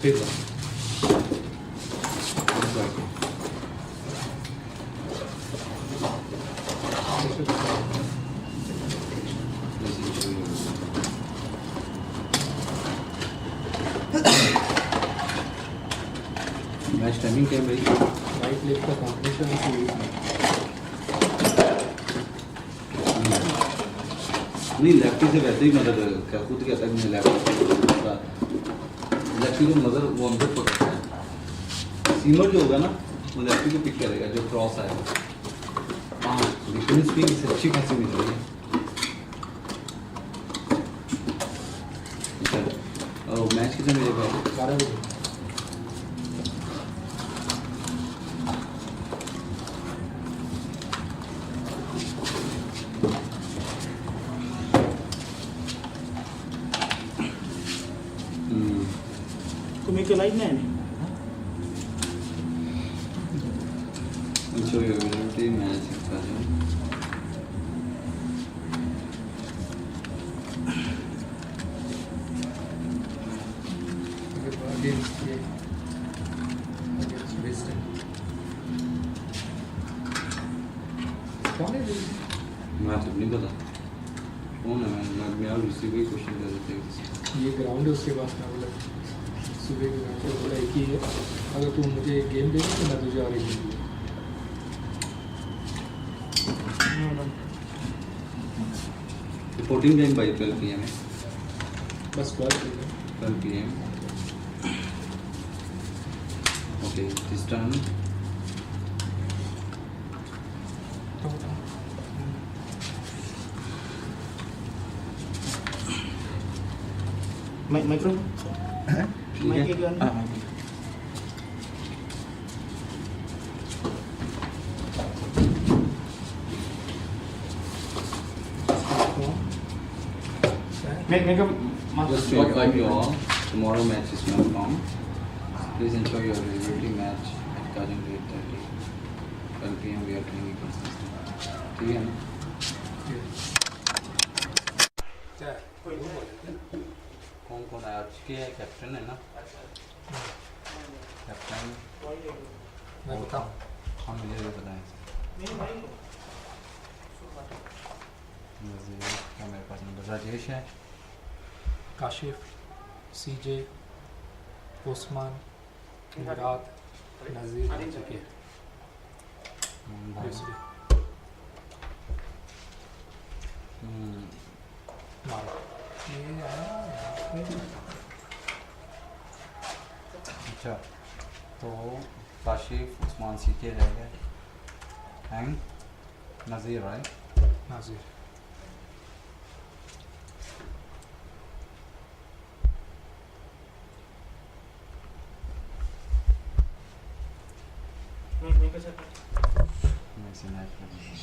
फिर match timing क्या है भाई? राइट लेफ्ट का कॉम्बिनेशन नहीं लेफ्टी से वैसे ही मतलब क्या खुद कहता है मैं लेफ्टी को मदर वो अंदर पकड़ता है। सीमर जो होगा ना वो लेफ्टी को पिक करेगा जो क्रॉस आएगा। हाँ डिफरेंस भी इससे अच्छी खासी मिल रही है। और मैच कितने बजे का है? 12 बजे। మీకు లైట్ నే Show your ability, manage expansion. Against Western. कौन है ये? मैं तो नहीं पता कौन है। मैं और उसी को क्वेश्चन कर देते हैं। ये ग्राउंड है उसके पास ना बोला सुबह के ग्राउंड पे बोला एक ही है। अगर तू मुझे एक गेम दे तो मैं तुझे और एक गेम दूँ। 14 टाइम बाई 12 PM है। बस 12 PM okay this time microphone mike एक हाँ Just to invite you all, tomorrow match is confirmed. Please ensure your availability match at Kajang 8:30. 12 PM we are training consistently. ठीक है ना? कौन कौन है आज के है? कैप्टन है ना? कैप्टन मैं बताऊँ। हाँ मुझे भी बताएं। क्या मेरे पास नंबर राजेश है, काशिफ, सीजे, ओस्मान, मुराद, नज़ीर आ चुके हैं। मारो। ये आया यहाँ पे। अच्छा तो काशिफ उस्मान सीखे रह गए एंड नज़ीर राइट। नाजिर मैं इसे मैच कर दूँगा।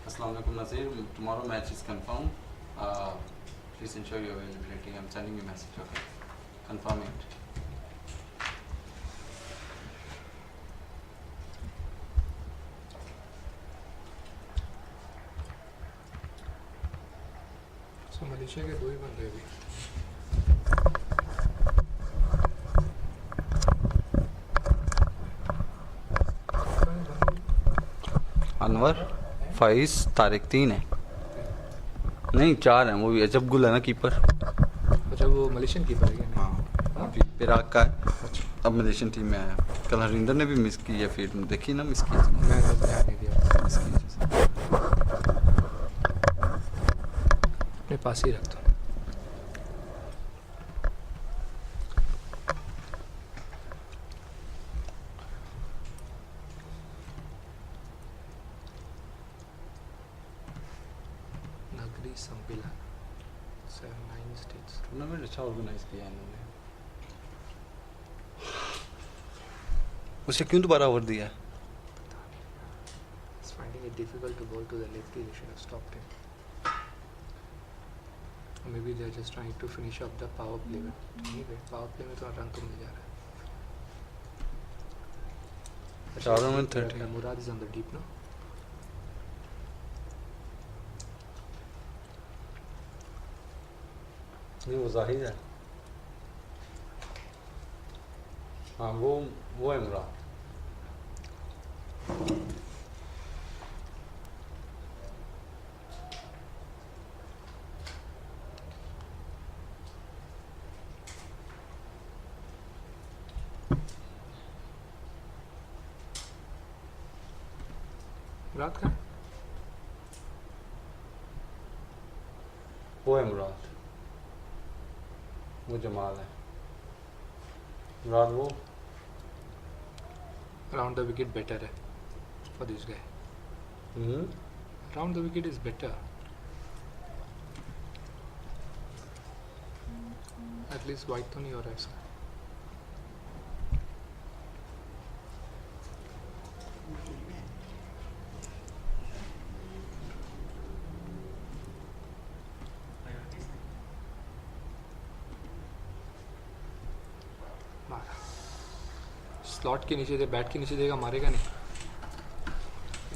Assalamualaikum Nazir, tomorrow match is confirmed. Please ensure your availability. I'm sending you a message, okay? Confirm it. So Malaysia के 2 ही बंदे अभी। अनवर फाइज तारिक 3 है नहीं 4 है। वो भी अजब गुल है ना कीपर। अच्छा वो मलेशियन कीपर है क्या? हाँ अभी पिराग का है। अब मलेशियन टीम में आया। कल हरिंदर ने भी मिस की है फील्ड में, देखी ना मिस की। मैंने ध्यान नहीं दिया। मिस की अपने पास ही रखता हूँ। नगरी संपिला 9 स्टेट्स। टूर्नामेंट अच्छा ऑर्गेनाइज किया है इन्होंने। उसे क्यों दोबारा ओवर दिया? It's finding it difficult to bowl to the lefty. They should have stopped him. Or maybe they're just trying to finish up the power play. Anyway, power play में तो run तो मिल जा रहा है. 4 में 30. Murad is on the deep, no? नहीं वो जाहिर है. हाँ वो है मुराद. मुराद का? वो है मुराद. वो जमाल है. मुराद वो Around the wicket better है for this guy. Around the wicket is better. At least white तो नहीं हो रहा है इसका. स्लॉट के नीचे दे, बैट के नीचे देगा, मारेगा नहीं.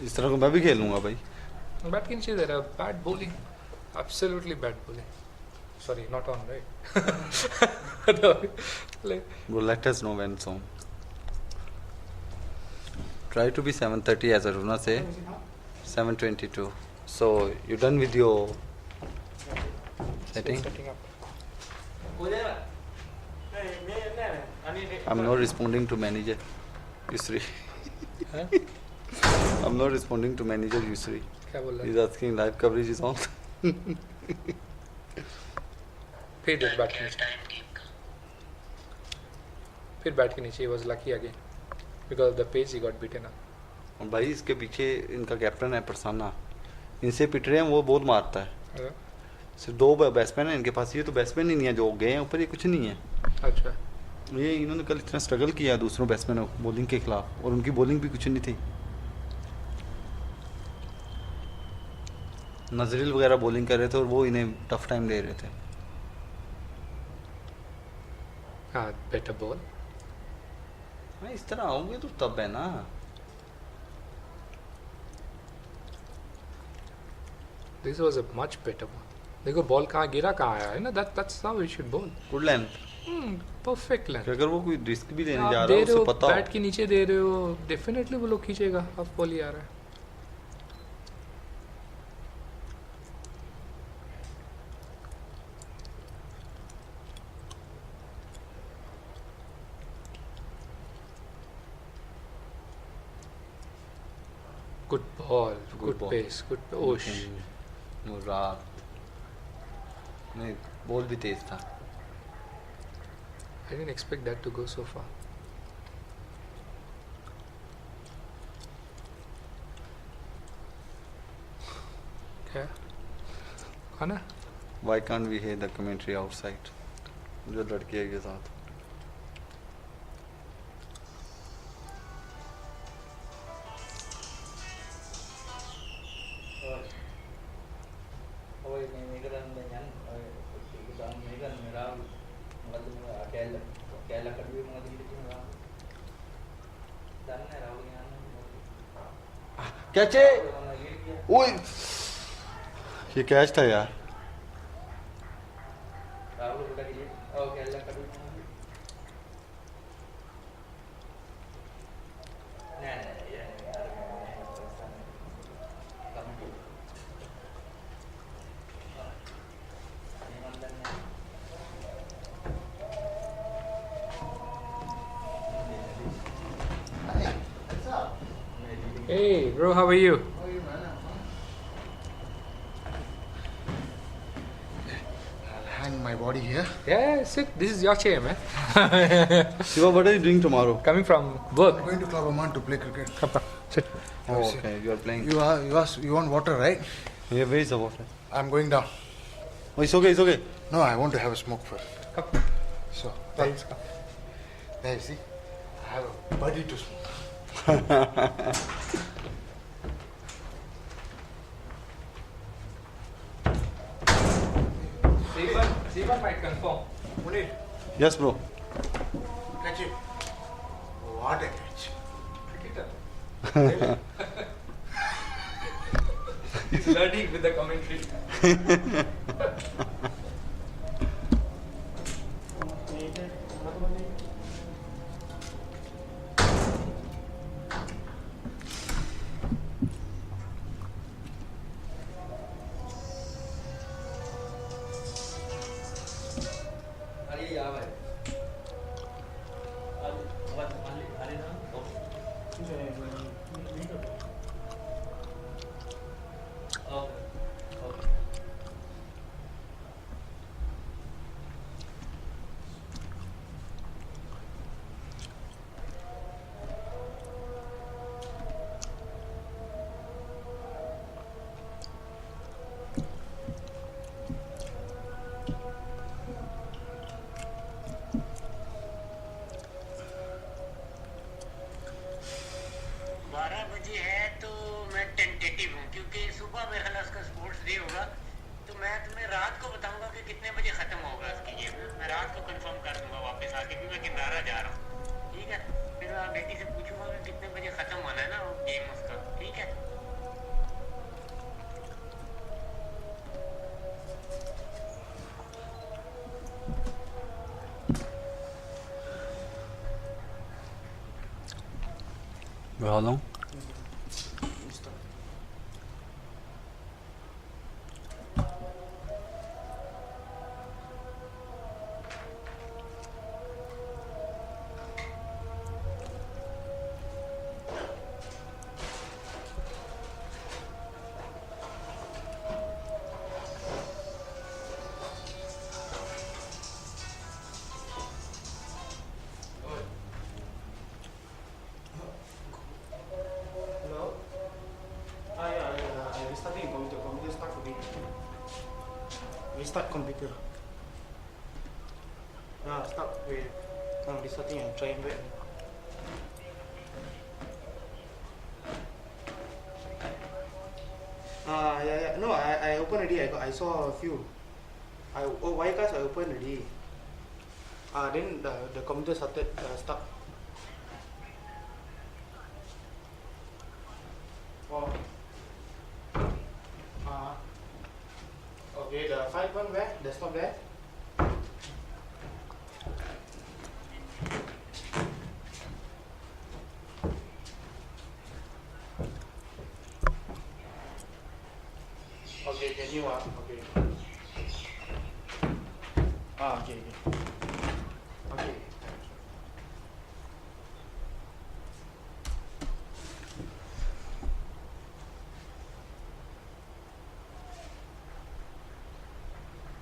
इस तरह को मैं भी खेलूंगा भाई. बैट के नीचे दे रहा है. Bat bowling, absolutely bat bowling. Sorry, not on, right? Well, let us know when so. Try to be 7:30 as Aruna say. 7:22. So you done with your setting? Setting up. I'm not responding to manager Yusri. Huh? I'm not responding to manager Yusri. क्या बोल रहा He's है? asking live coverage is on. फिर देख bat के नीचे. फिर bat के नीचे. He was lucky again because of the pace he got beaten up. और भाई इसके पीछे इनका कैप्टन है परसाना. इनसे पिट रहे हैं वो बहुत मारता है. अच्छा. सिर्फ 2 बैट्समैन है इनके पास. ये तो बैट्समैन ही नहीं है जो गए हैं ऊपर. ये कुछ नहीं है. अच्छा. ये इन्होंने कल इतना स्ट्रगल किया दूसरों बैट्समैनों बॉलिंग के खिलाफ और उनकी बॉलिंग भी कुछ नहीं थी. नजरिल वगैरह बॉलिंग कर रहे थे और वो इन्हें टफ टाइम दे रहे थे. हाँ, better ball. हाँ इस तरह आओगे तो तब है ना. This was a much better ball. देखो बॉल कहाँ गिरा, कहाँ आया है ना. That's how we should bowl. Good length. Perfect length. अगर वो कोई रिस्क भी लेने आप जा दे रहा है रहे उसे हो, पता हो. बैट के नीचे दे रहे हो, डेफिनेटली वो लोग खींचेगा. ऑफ बॉल ही आ रहा है. Good ball, good ball. pace, good. Oh, मुराद नहीं बॉल भी तेज था. I didn't expect that to go so far. क्या? खाना? Why can't we hear the commentary outside? जो लड़की है के साथ. कैच है. ओए ये कैच था यार. Hey, bro, how are you? Hang my body here. Yeah, sit. This is your chair, man. Shiva, what are you doing tomorrow? Coming from work. I'm going to Club Oman to play cricket. Sit. Oh, okay, you are playing. You want water, right? Yeah, where is the water? I'm going down. Oh, it's okay, it's okay. No, I want to have a smoke first. Come. So, Thanks. there you see, I have a buddy to smoke. See? Paper might confirm. Munir, Yes, bro. catch it. What a catch. Cricketer. He's learning with the commentary. How long? Restart computer. Start with restarting and trying back. Yeah. No, I opened already. I saw a few. Why guys I opened already. Then the computer started stuck. Wow. Okay, the file one where? Desktop there? Okay, can you okay. Okay. Okay.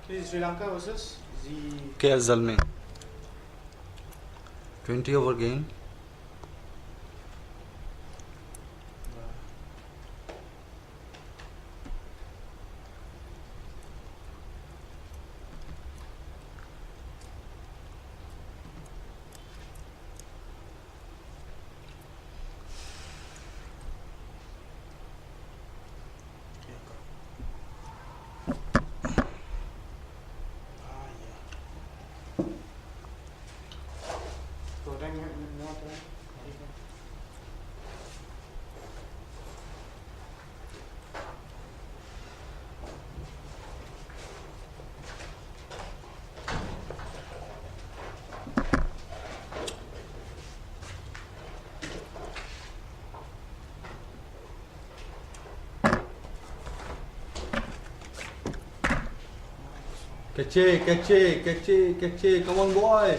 This is Sri Lanka versus KL Zalmi. 20 over game. Catch it, come on boy.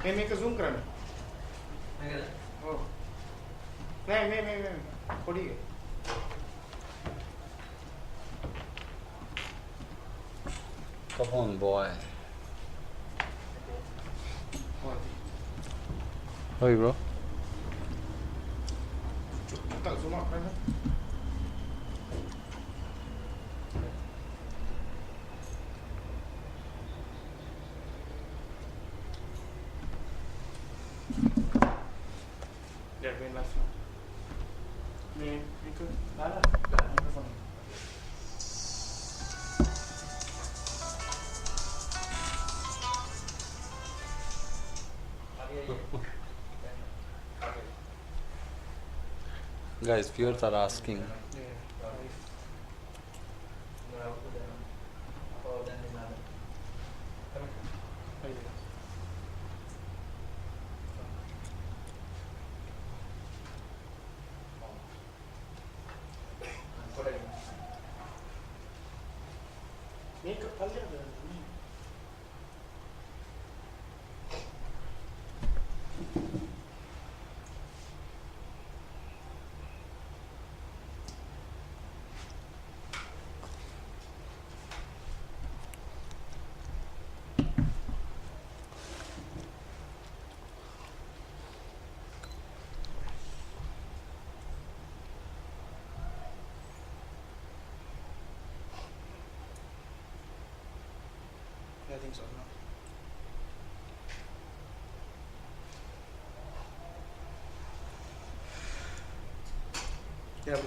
Hey, make a zoom kran. Oh. नहीं. थोड़ी है. Come on boy. Hey bro. Tak zoom out kan? left now. Microphone. Guys, viewers are asking. I think so. No. Yeah.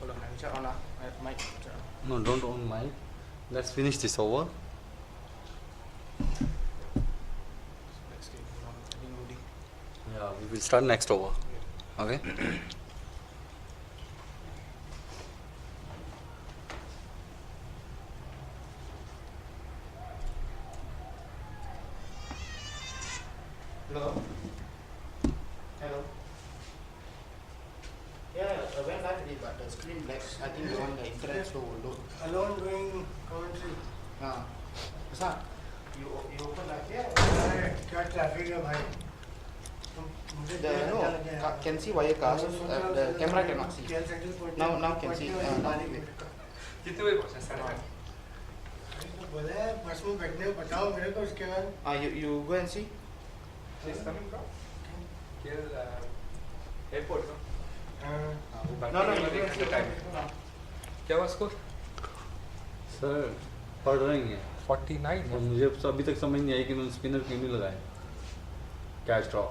Hold on, let me check on mic. No, don't on mic. Let's finish this over. Let's keep loading. Yeah, we will start next over. Okay? Hello. Hello. Yeah, I went live already, but the screen black. I think the one the internet slow will load. Alone doing commentary. Sir, you open like क्या traffic है भाई? no, can see Wirecast. The camera cannot see. Now can see. कितने बजे पहुंचे? 5:30. बोले बस में बैठने को बताओ मेरे को उसके बाद. You go and see. She's coming from here airport. No, you go and see. क्या हुआ स्कोर? सर पढ़ रहे हैं 49 और मुझे अभी तक समझ नहीं आई कि उन्होंने स्पिनर क्यों नहीं लगाए. Catch drop.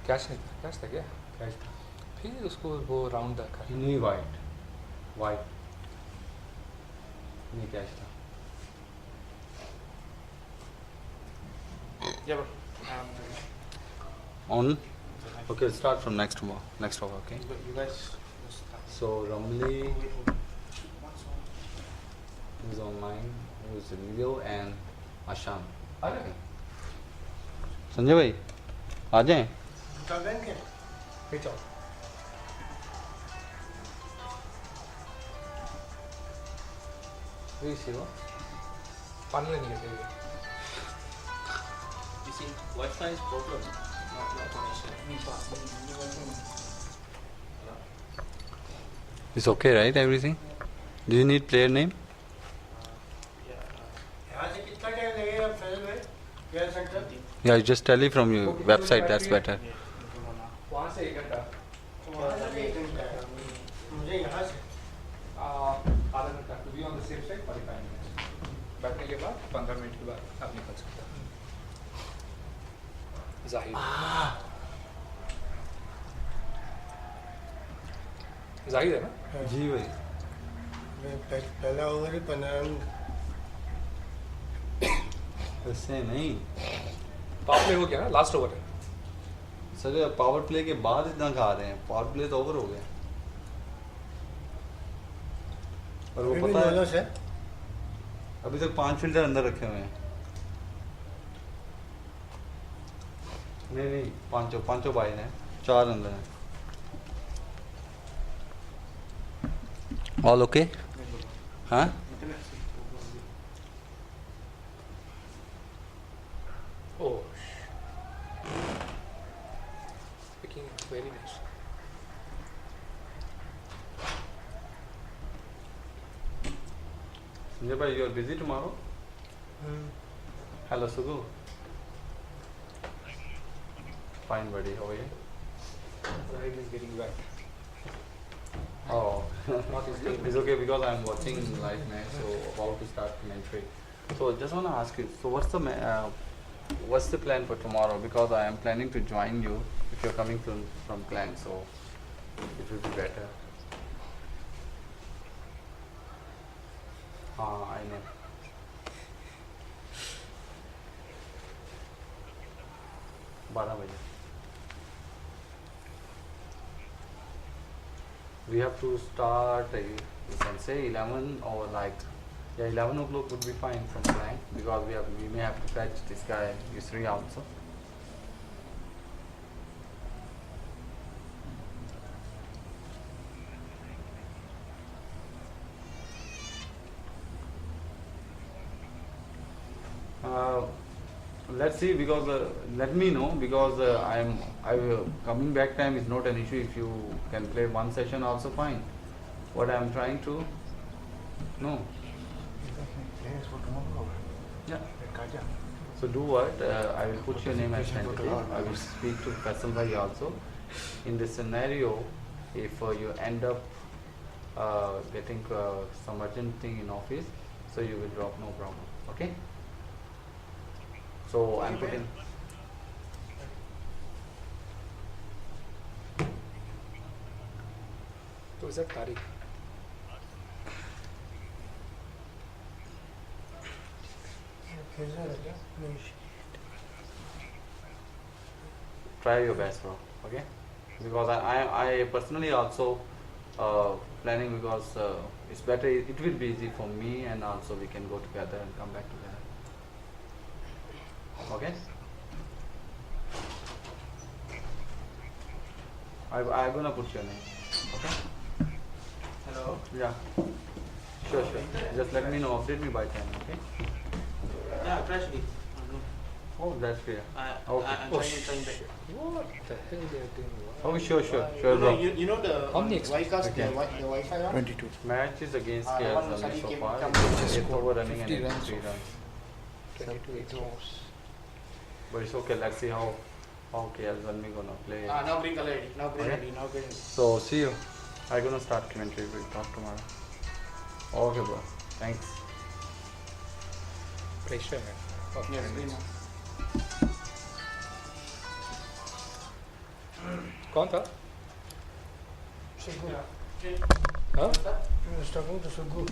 कैश नहीं था, कैश था क्या? कैच था. फिर उसको वो राउंड रखा. नहीं वाइट. वाइट. नहीं कैच था. Yeah, bro. On. Okay, start from next over. Okay. You guys just start. So Ramli Wait, hold on. is online. Who is Leo and Ashan. अरे संजय भाई आ जाएं. कब के? Pitch out. Where is Shiva? पानी लेने गए थे. You see, Wi-Fi is problem, not connection. It's okay, right? Everything. Do you need player name? यहाँ से कितना टाइम लगेगा फैजल भाई? Care centre? Yeah, you just tell it from your website. That's better. वहाँ से 1 घंटा. वहाँ से एक घंटा है. मुझे यहाँ से. आधा घंटा. To be on the safe side 45 minutes. बैठने के बाद 15 मिनट के बाद आप निकल सकते हैं. जाहिर. जाहिर है ना? जी भाई. पहला ओवर 15 रन. वैसे नहीं. पावर प्ले हो गया ना, लास्ट ओवर है. सर पावर प्ले के बाद इतना खा रहे हैं. पावर प्ले तो ओवर हो गया. और वो पता है अभी तक 5 फील्डर अंदर रखे हुए हैं. नहीं पांचों बाहर हैं. 4 अंदर हैं. All okay. हाँ Oh, picking very nice. Sanjay भाई, you are busy tomorrow? Hello Sugu. Fine buddy, how are you? Ryan is getting back. Oh, Not his team. it's okay because I'm watching live match, so about to start commentary. So just want to ask you, so what's the what's the plan for tomorrow? Because I am planning to join you if you're coming from Klang, so it will be better. I know. We have to start, you can say 11 or like, yeah, 11 o'clock would be fine from Klang because we may have to fetch this guy Yusri also. Let's see, because let me know, because coming back time is not an issue. If you can play one session also fine. What I am trying to no. Yeah. So do what? I will put your name as tentative. I will speak to Faisal Bhai also. In this scenario, if you end up getting some urgent thing in office, so you will drop, no problem. Okay? So I'm putting. So is that Tariq? Try your best, bro. Okay? Because I personally also planning, because it's better. It will be easy for me, and also we can go together and come back together. Okay? I'm gonna put your name. Okay? Hello. Yeah. Sure. Just let me know. Update me by 10. Okay? Yeah, crash it. Oh, that's clear. Okay. I'm trying back. What the hell they are doing? Oh, sure, No, bro. you know the How many Wi-Fi, Okay. the Wi-Fi one? 22. Match is against the KL one Zalmi Sadi so came- far. come It's with 8 over running 50 and runs 3 of- runs. 22 But it's okay. Let's see how KL Zalmi gonna play. Now green color ready. Now green Okay. ready. Now green. So see you. I'm gonna start commentary. We'll talk tomorrow. Okay, bro. Thanks. Pressure, man. Yes, green. कौन था? हाँ? I was talking to Suggu.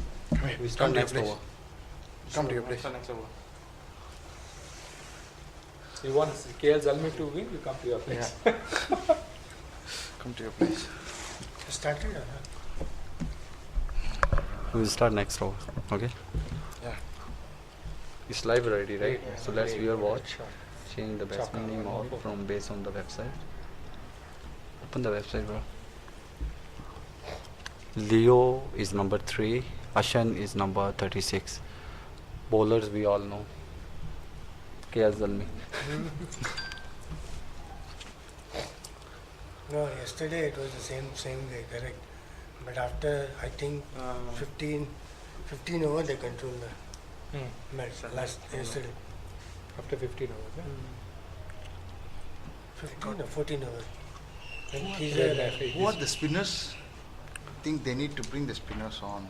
We start next place. over. Come to your place. Next over. You want KL Zalmi to win? You come to your place. Come to your place. Started? We'll start next over. Okay? Yeah. It's live already, right? Yeah, So let's great, viewer great watch. shot. Change the batsman name out from based on the website. Open the website, bro. Leo is number 3. Ashan is number 36. Bowlers we all know. KL Zalmi. No, yesterday it was the same way, correct. But after, I think, 15 over, they controlled the match yesterday. After 15 overs. Yeah? 15 or 14 over. And Who are the spinners? I think they need to bring the spinners on.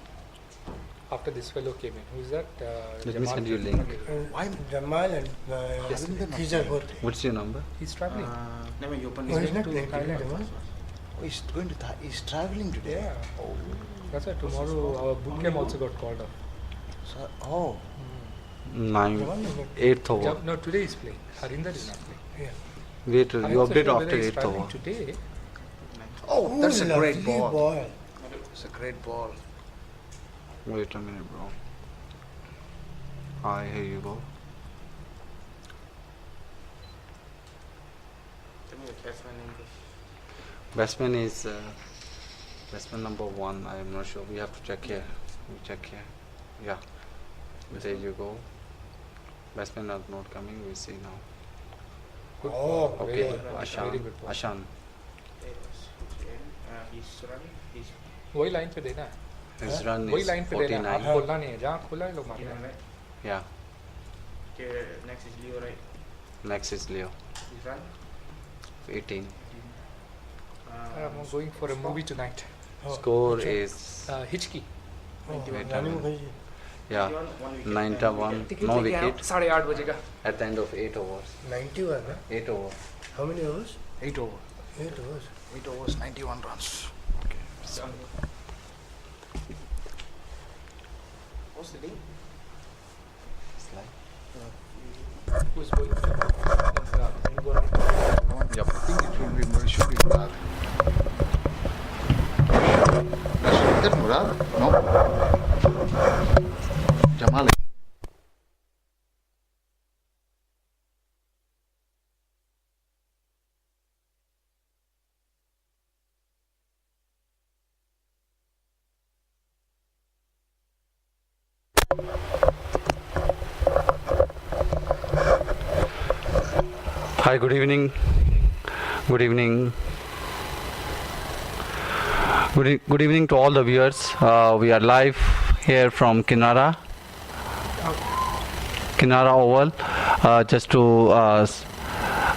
After this fellow came in. Who is that? Let me send you a link. Why Jamal and Khizar both. What's your number? He's traveling. Never you open Oh, he's this. not playing today, Thailand. Jamal? Oh, he's going to he's traveling today. Yeah. That's why tomorrow our boot camp also got called off. So, oh, 9, Jamal is not 8th over. No, today is playing. Harinder is not playing. Yeah. Wait, I'm you also update sure after whether he's 8th traveling over. today. oh, that's a great lovely ball. It's a great ball. Wait a minute, bro. Hi, here you go. Tell me the batsman name. Batsman is batsman number 1. I am not sure. We have to check here. We check here. Yeah. There you go. Batsmen are not coming. We see now. Good Oh, ball. Okay. Very good. Ashan. Very good ball. Ashan. He's running. He's वही line पे देना है His run वही is line पे देना है आप 49. खोलना नहीं है जहाँ खोला है लोग मारना है right. Yeah. Okay, next is Leo, right? Next is Leo. He's run. 18. I'm going for a movie tonight Score is Hitchki Oh, Wait a Rani minute. Mukherjee. Yeah, 91, 1 wicket. 91, no wicket 8:30 बजे का at the end of 8 overs. 91, huh? 8 overs. How many overs? 8 over. 8 overs. 8 overs, 91 runs. What's the link? who's going Yep. I think it will be should be Murad. Is that Murad? No. Jamal. Hi, good evening. Good evening. Good evening to all the viewers. We are live here from Kinrara Oval. Just to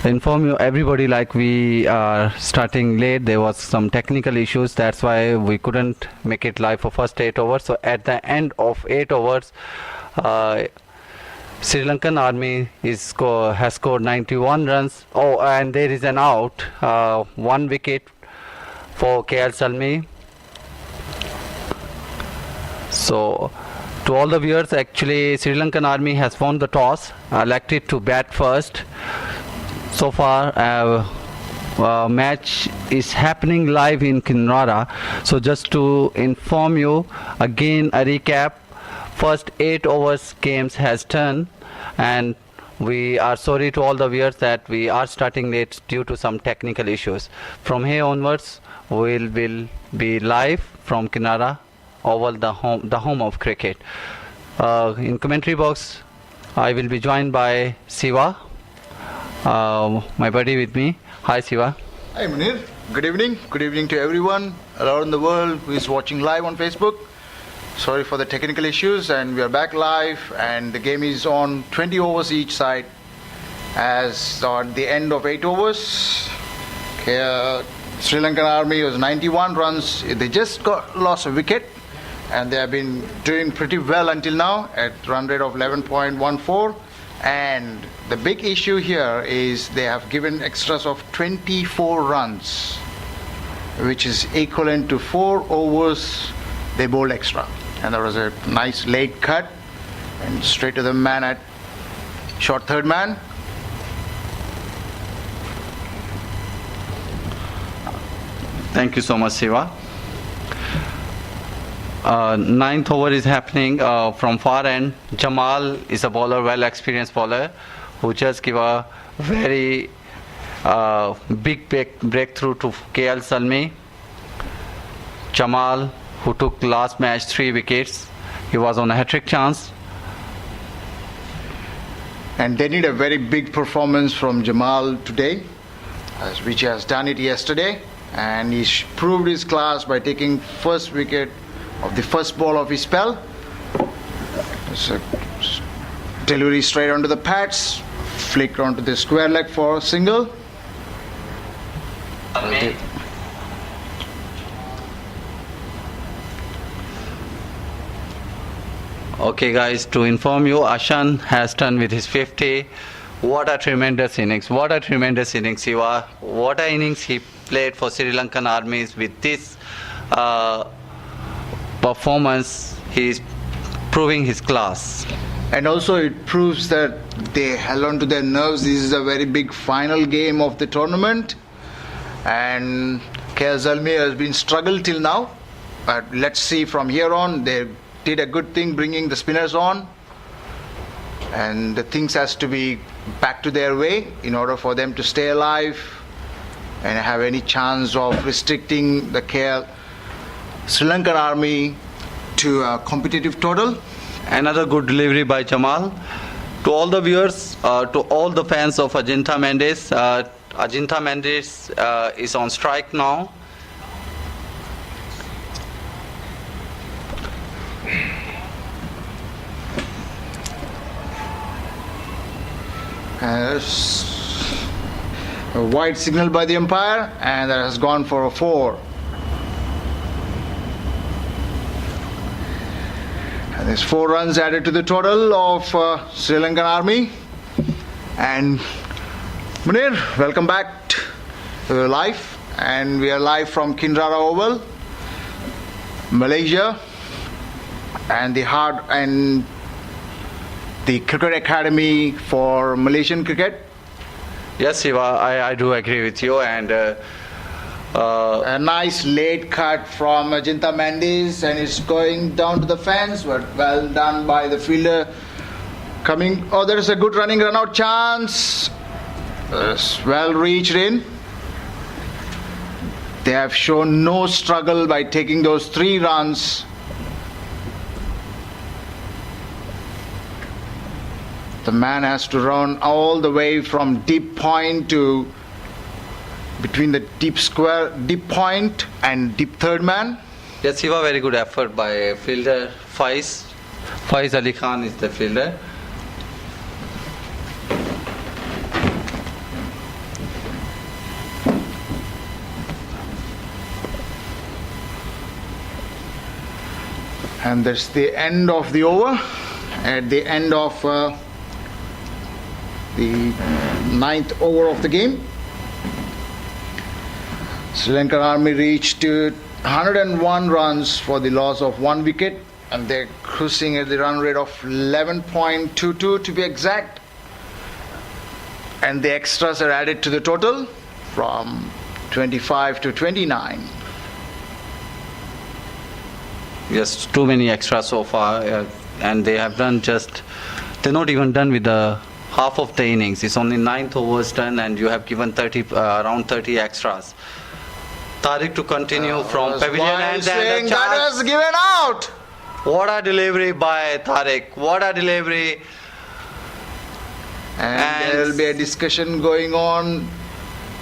inform you, everybody, like we are starting late. There was some technical issues. That's why we couldn't make it live for first 8 overs. So at the end of 8 overs, Sri Lankan Army has scored 91 runs. Oh, and there is an out, 1 wicket for KL Zalmi. So, to all the viewers, actually, Sri Lankan Army has won the toss, elected to bat first. So far, match is happening live in Kinrara. So, just to inform you, again a recap. First 8 overs games has turned, and we are sorry to all the viewers that we are starting late due to some technical issues. From here onwards, we will be live from Kinrara Oval, the home of cricket. In commentary box, I will be joined by Siva, my buddy with me. Hi Siva. Hi Munir. Good evening. Good evening to everyone around the world who is watching live on Facebook. Sorry for the technical issues, and we are back live, and the game is on 20 overs each side. As at the end of 8 overs, Sri Lankan Army was 91 runs. They just lost a wicket, and they have been doing pretty well until now at run rate of 11.14. And the big issue here is they have given extras of 24 runs, which is equivalent to 4 overs they bowled extra. And there was a nice late cut and straight to the man at short third man. Thank you so much, Siva. Ninth over is happening from far end. Jamal is a bowler, well experienced bowler, who just give a very big breakthrough to KL Zalmi. Jamal, who took last match 3 wickets. He was on a hat-trick chance. And they need a very big performance from Jamal today, which he has done it yesterday. And he proved his class by taking first wicket of the first ball of his spell. So, delivery straight onto the pads, flick onto the square leg for a single. Okay guys, to inform you, Ashan has done with his 50. What a tremendous innings, what a tremendous innings, Siva. What a innings he played for Sri Lankan Armies. With this performance, he is proving his class. And also it proves that they held on to their nerves. This is a very big final game of the tournament. And KL Zalmi has been struggled till now. But let's see from here on. They did a good thing bringing the spinners on. And the things has to be back to their way in order for them to stay alive and have any chance of restricting the Sri Lankan Army to a competitive total. Another good delivery by Jamal. To all the viewers, to all the fans of Ajinta Mendes, Ajinta Mendes is on strike now. A wide signal by the umpire, and that has gone for a 4. And there's 4 runs added to the total of Sri Lankan Army. And Munir, welcome back to live. And we are live from Kinrara Oval, Malaysia, and the Cricket Academy for Malaysian cricket. Yes, Siva, I do agree with you. And a nice late cut from Ajinta Mendes, and it's going down to the fence, but well done by the fielder. There is a good running run out chance. Well reached in. They have shown no struggle by taking those 3 runs. The man has to run all the way from deep point to between the deep point and deep third man. yes, Siva, very good effort by fielder Faiz. Faiz Ali Khan is the fielder. And that's the end of the over. At the end of the 9th over of the game, Sri Lankan Army reached 101 runs for the loss of 1 wicket, and they're cruising at the run rate of 11.22 to be exact. And the extras are added to the total from 25 to 29. Yes, too many extras so far, and they have done they're not even done with the half of the innings. It's only 9th overs done, and you have given around 30 extras. Tariq to continue from pavilion, and then the that was given out. What a delivery by Tariq! What a delivery! And there will be a discussion going on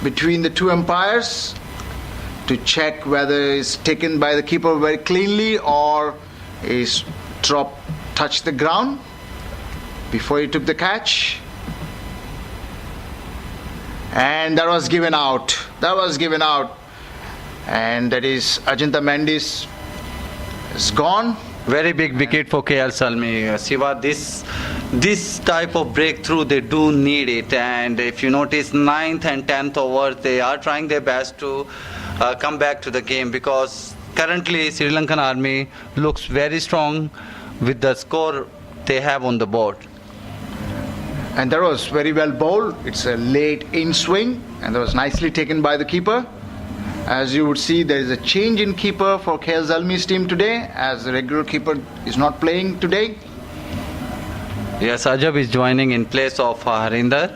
between the 2 umpires to check whether it's taken by the keeper very cleanly or is touched the ground before he took the catch. And that was given out. And that is Ajinta Mendes is gone. Very big wicket for KL Zalmi. Siva, this type of breakthrough, they do need it. And if you notice, 9th and 10th over, they are trying their best to come back to the game, because currently Sri Lankan Army looks very strong with the score they have on the board. And that was very well bowled. It's a late in swing, and that was nicely taken by the keeper. As you would see, there is a change in keeper for KL Zalmi's team today, as the regular keeper is not playing today. Yes, Ajab is joining in place of Harinder.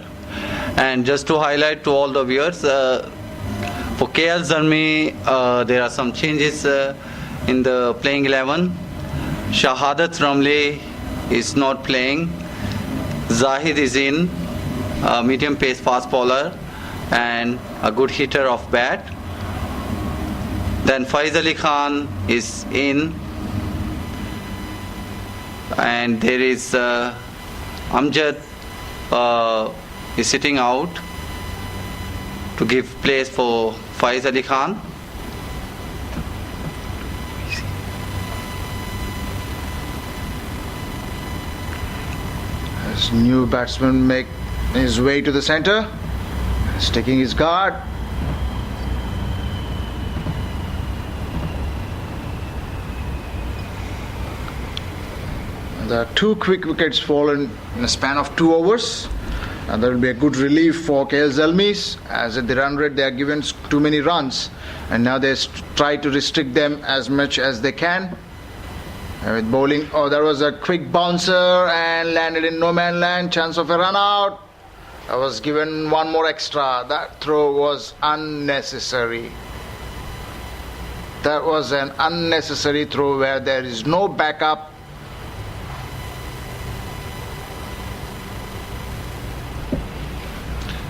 And just to highlight to all the viewers, for KL Zalmi, there are some changes in the playing 11. Shahadat Ramli is not playing. Zahid is in, medium pace fast bowler and a good hitter of bat. Then Faiz Ali Khan is in, and there is Amjad is sitting out to give place for Faiz Ali Khan. As new batsman make his way to the center, he's taking his guard. There are 2 quick wickets fallen in a span of 2 overs, and there will be a good relief for KL Zalmis, as at the run rate they are given too many runs, and now they try to restrict them as much as they can. And with bowling, there was a quick bouncer and landed in no man land, chance of a run out. I was given 1 more extra. That throw was unnecessary. That was an unnecessary throw where there is no backup.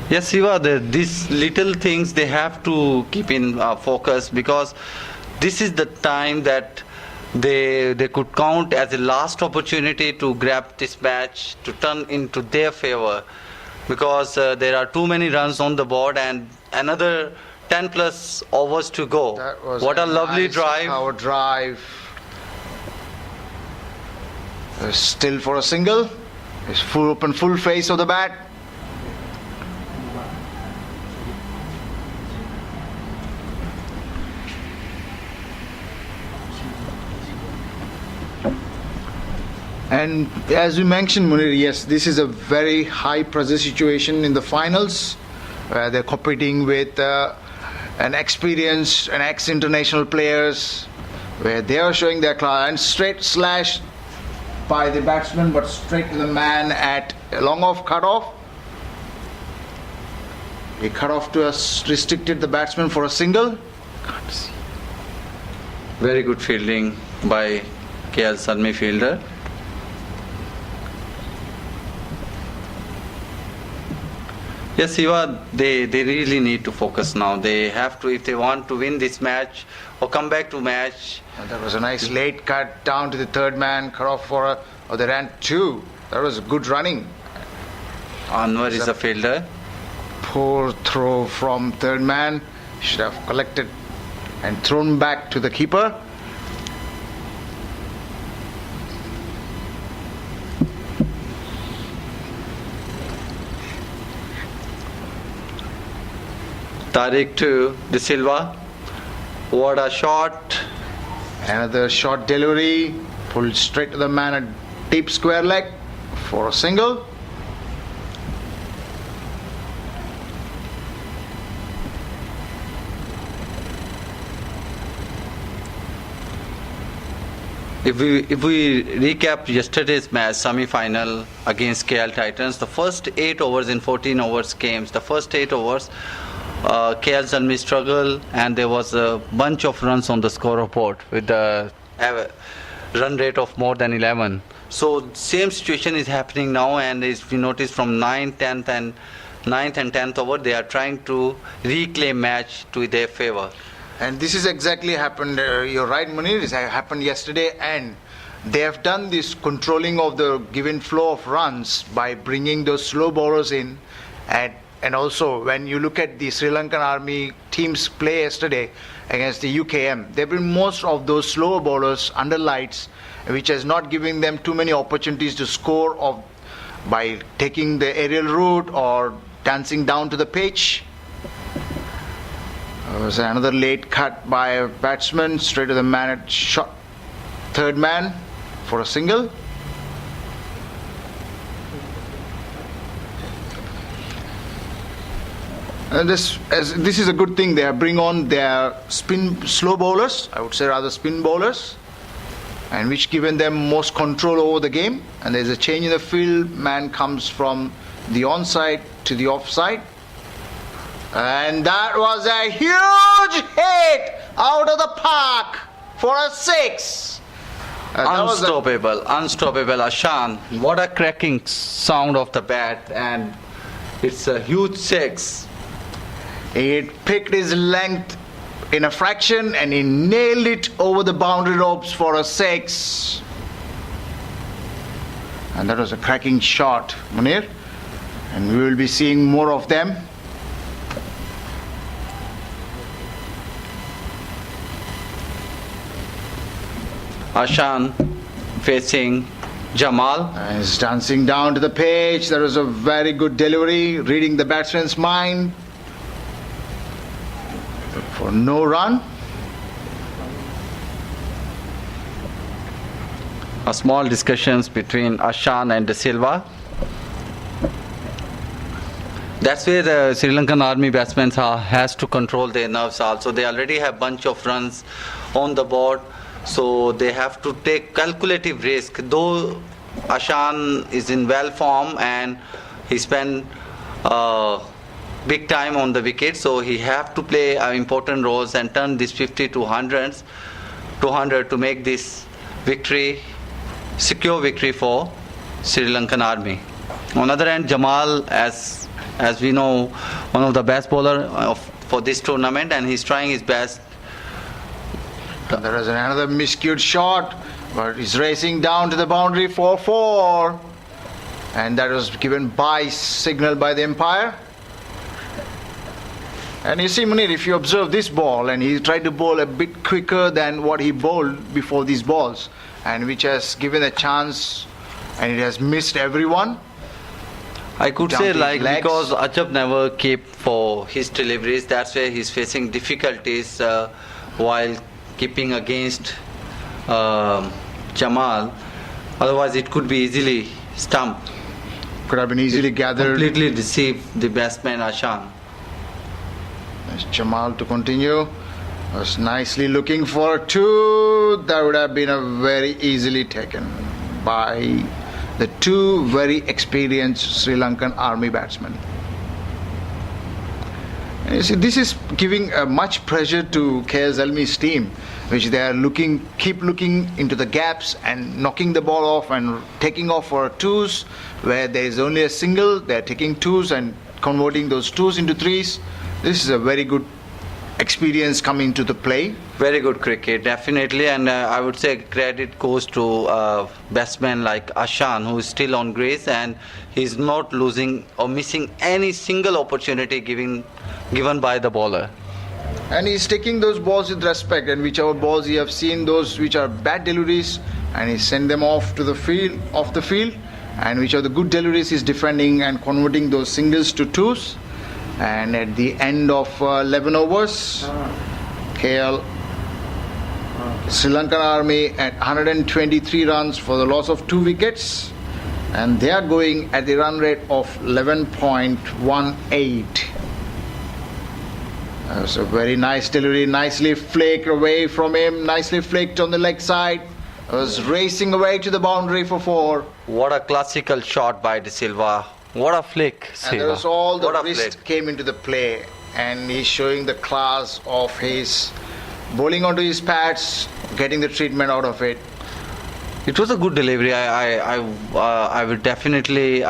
Yes, Siva, these little things they have to keep in focus, because this is the time that they could count as a last opportunity to grab this match to turn into their favor, because there are too many runs on the board and another 10 plus overs to go. That was what a lovely nice drive. Power drive. Still for a single. It's full open, full face of the bat. And as you mentioned, Munir, yes, this is a very high pressure situation in the finals, where they're competing with an experienced and ex-international players, where they are showing their class. And straight slash by the batsman, but straight to the man at a long off cut off. He cut off to us, restricted the batsman for a single. Can't see. Very good fielding by KL Zalmi fielder. Yes, Siva, they really need to focus now. They have to, if they want to win this match or come back to match. And that was a nice late cut down to the third man, cut off for a, or they ran two. That was good running. Anwar is a fielder. Poor throw from third man. Should have collected and thrown back to the keeper. Tariq to De Silva. What a shot. Another short delivery. Pulled straight to the man at deep square leg for a single. If we recap yesterday's match, semi-final against KL Titans, the first 8 overs in 14 overs games, the first 8 overs, KL Zalmi struggled and there was a bunch of runs on the scoreboard with the run rate of more than 11. So same situation is happening now, and as we notice from 9th, 10th and 10th over, they are trying to reclaim match to their favor. And this is exactly happened, you're right Munir, it happened yesterday, and they have done this controlling of the given flow of runs by bringing those slow bowlers in. And also when you look at the Sri Lankan Army team's play yesterday against the UKM, they've been most of those slower bowlers under lights, which has not given them too many opportunities to score by taking the aerial route or dancing down to the pitch. There was another late cut by a batsman straight to the man at shot third man for a single. And this is a good thing. They bring on their slow bowlers, I would say rather spin bowlers, and which given them most control over the game. And there's a change in the field. Man comes from the onside to the offside. And that was a huge hit out of the park for a 6. Unstoppable Ashan. What a cracking sound of the bat, and it's a huge 6. It picked his length in a fraction and he nailed it over the boundary ropes for a 6. And that was a cracking shot, Munir. And we will be seeing more of them. Ashan facing Jamal. And he's dancing down to the pitch. That was a very good delivery, reading the batsman's mind. For no run. A small discussions between Ashan and De Silva. That's where the Sri Lankan Army batsmen has to control their nerves also. They already have bunch of runs on the board, so they have to take calculative risk. Though Ashan is in well form and he spent big time on the wicket, so he have to play important roles and turn this 50 to 100 to make this victory, secure victory for Sri Lankan Army. On the other hand, Jamal, as we know, one of the best bowler for this tournament, and he's trying his best. And there is another miscued shot, but he's racing down to the boundary for 4. And that was given by signal by the umpire. And you see, Munir, if you observe this ball, and he tried to bowl a bit quicker than what he bowled before these balls, and which has given a chance and it has missed everyone. I could Down say to like legs. because Ajab never kept for his deliveries, that's why he's facing difficulties while keeping against Jamal. Otherwise, it could be easily stumped. Could have been easily gathered. Completely deceived the batsman Ashan. There's Jamal to continue. Was nicely looking for a 2. That would have been a very easily taken by the 2 very experienced Sri Lankan army batsmen. And you see, this is giving much pressure to KL Zalmi's team, which they are keep looking into the gaps and knocking the ball off and taking off for 2s, where there is only a single. They are taking 2s and converting those 2s into 3s. This is a very good experience coming to the play. Very good cricket, definitely, and I would say credit goes to batsmen like Ashan, who is still on grace, and he's not losing or missing any single opportunity given by the bowler. And he's taking those balls with respect, and whichever balls you have seen, those which are bad deliveries, and he send them off the field, and which are the good deliveries, he's defending and converting those singles to 2s. And at the end of 11 overs, KL Sri Lankan Army at 123 runs for the loss of 2 wickets, and they are going at the run rate of 11.18. That was a very nice delivery, nicely flaked away from him, nicely flaked on the leg side. Was racing away to the boundary for 4. What a classical shot by De Silva. What a flick, And Silva. there was all the What a wrist flick. came into the play, and he's showing the class of his bowling onto his pads, getting the treatment out of it. It was a good delivery. I would definitely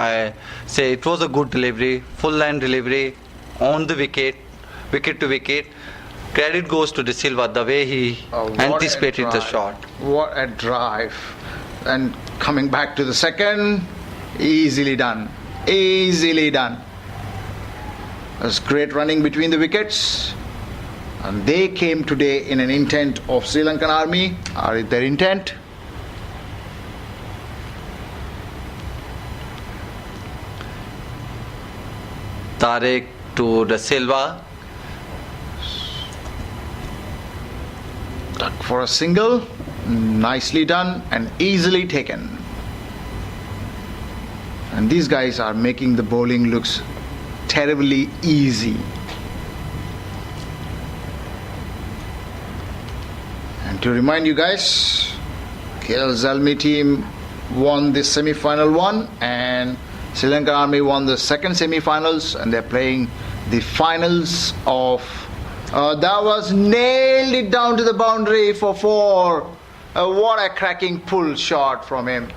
say it was a good delivery, full line delivery on the wicket to wicket. Credit goes to De Silva, the way he What anticipated a the drive. shot. What a drive. And coming back to the second, easily done. Easily done. There's great running between the wickets. And they came today in an intent of Sri Lankan Army. Are it their intent? Tarek to De Silva. Duck for a single. Nicely done and easily taken. And these guys are making the bowling looks terribly easy. And to remind you guys, KL Zalmi team won the semi-final one, and Sri Lankan Army won the second semi-finals, and they're playing the finals of that was nailed it down to the boundary for 4. What a cracking pull shot from him.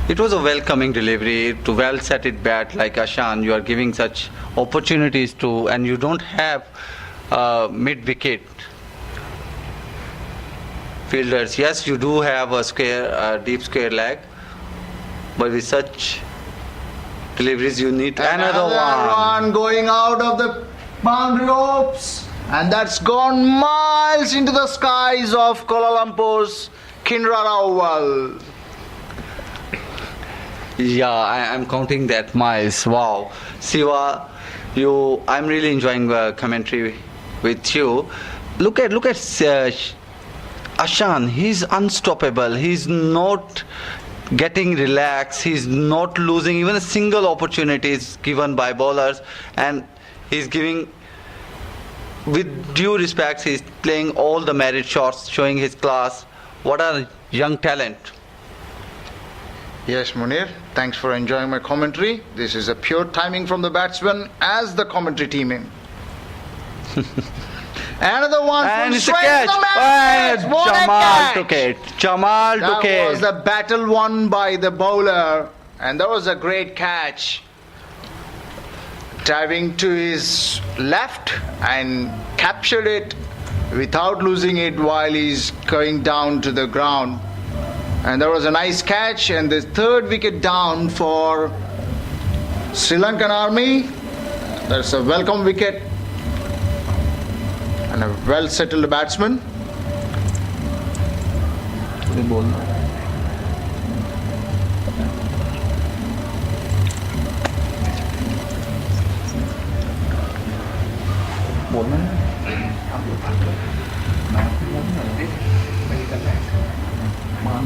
It was a welcoming delivery to well set it bat like Ashan. You are giving such opportunities to, and you don't have mid wicket fielders. Yes, you do have a deep square leg, but with such deliveries you need another one. Going out of the boundary ropes, and that's gone miles into the skies of Kuala Lumpur's Kinrara Oval. Yeah, I'm counting that miles. Wow, Siva, I'm really enjoying the commentary with you. Look at Ashan. He's unstoppable. He's not getting relaxed. He's not losing even a single opportunities given by bowlers, and he's giving, with due respect, he's playing all the merit shots, showing his class. What a young talent. Yes, Munir, thanks for enjoying my commentary. This is a pure timing from the batsman as the commentary team in. Another one And from it's a straight catch. to the man. And What a Jamal catch. took it. Jamal took That was it. the battle won by the bowler, and that was a great catch. Diving to his left and captured it without losing it while he's going down to the ground. And that was a nice catch, and the 3rd wicket down for Sri Lankan Army. That's a welcome wicket and a well settled batsman. से बोलना बोलना है आप लोग बात करो मैं आपको बोलूँगा नहीं करना है मान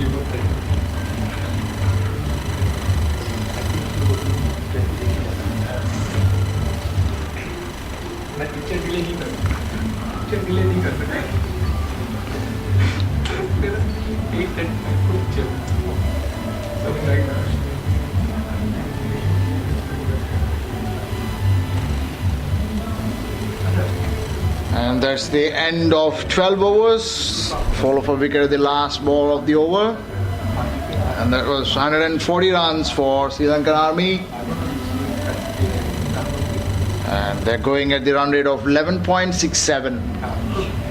ये बोलते हैं मैं टीचर डिले नहीं कर टीचर डिले नहीं कर सकता मेरा 8:35 को टीचर समझ आएगा And that's the end of 12 overs. Fall of a wicket at the last ball of the over. And that was 140 runs for Sri Lankan Army. And they're going at the run rate of 11.67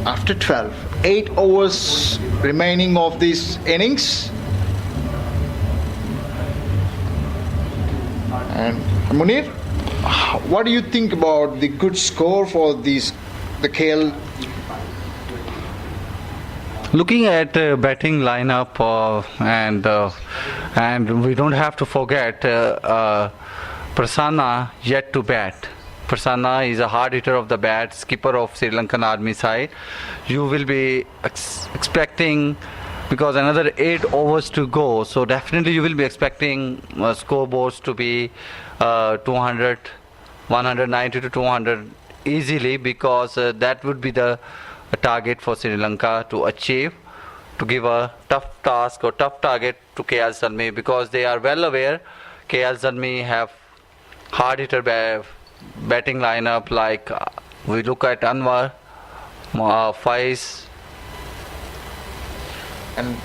after 12. 8 overs remaining of this innings. And Munir, what do you think about the good score for the KL? Looking at batting lineup and we don't have to forget Prasanna yet to bat. Prasanna is a hard hitter of the bat, skipper of Sri Lankan Army side. You will be expecting, because another 8 overs to go, so definitely you will be expecting scoreboards to be 200, 190 to 200 easily, because that would be the target for Sri Lanka to achieve, to give a tough task or tough target to KL Zalmi, because they are well aware KL Zalmi have hard hitter batting lineup, like we look at Anwar, Faiz. And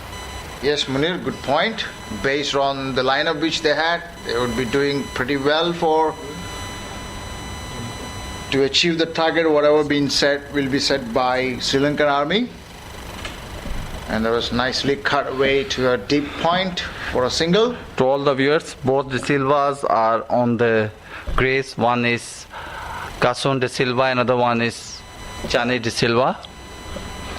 yes, Munir, good point. Based on the lineup which they had, they would be doing pretty well to achieve the target. Whatever been set will be set by Sri Lankan Army. And that was nicely cut away to a deep point for a single. To all the viewers, both the Silvas are on the crease. One is Kasun de Silva, another one is Chane de Silva.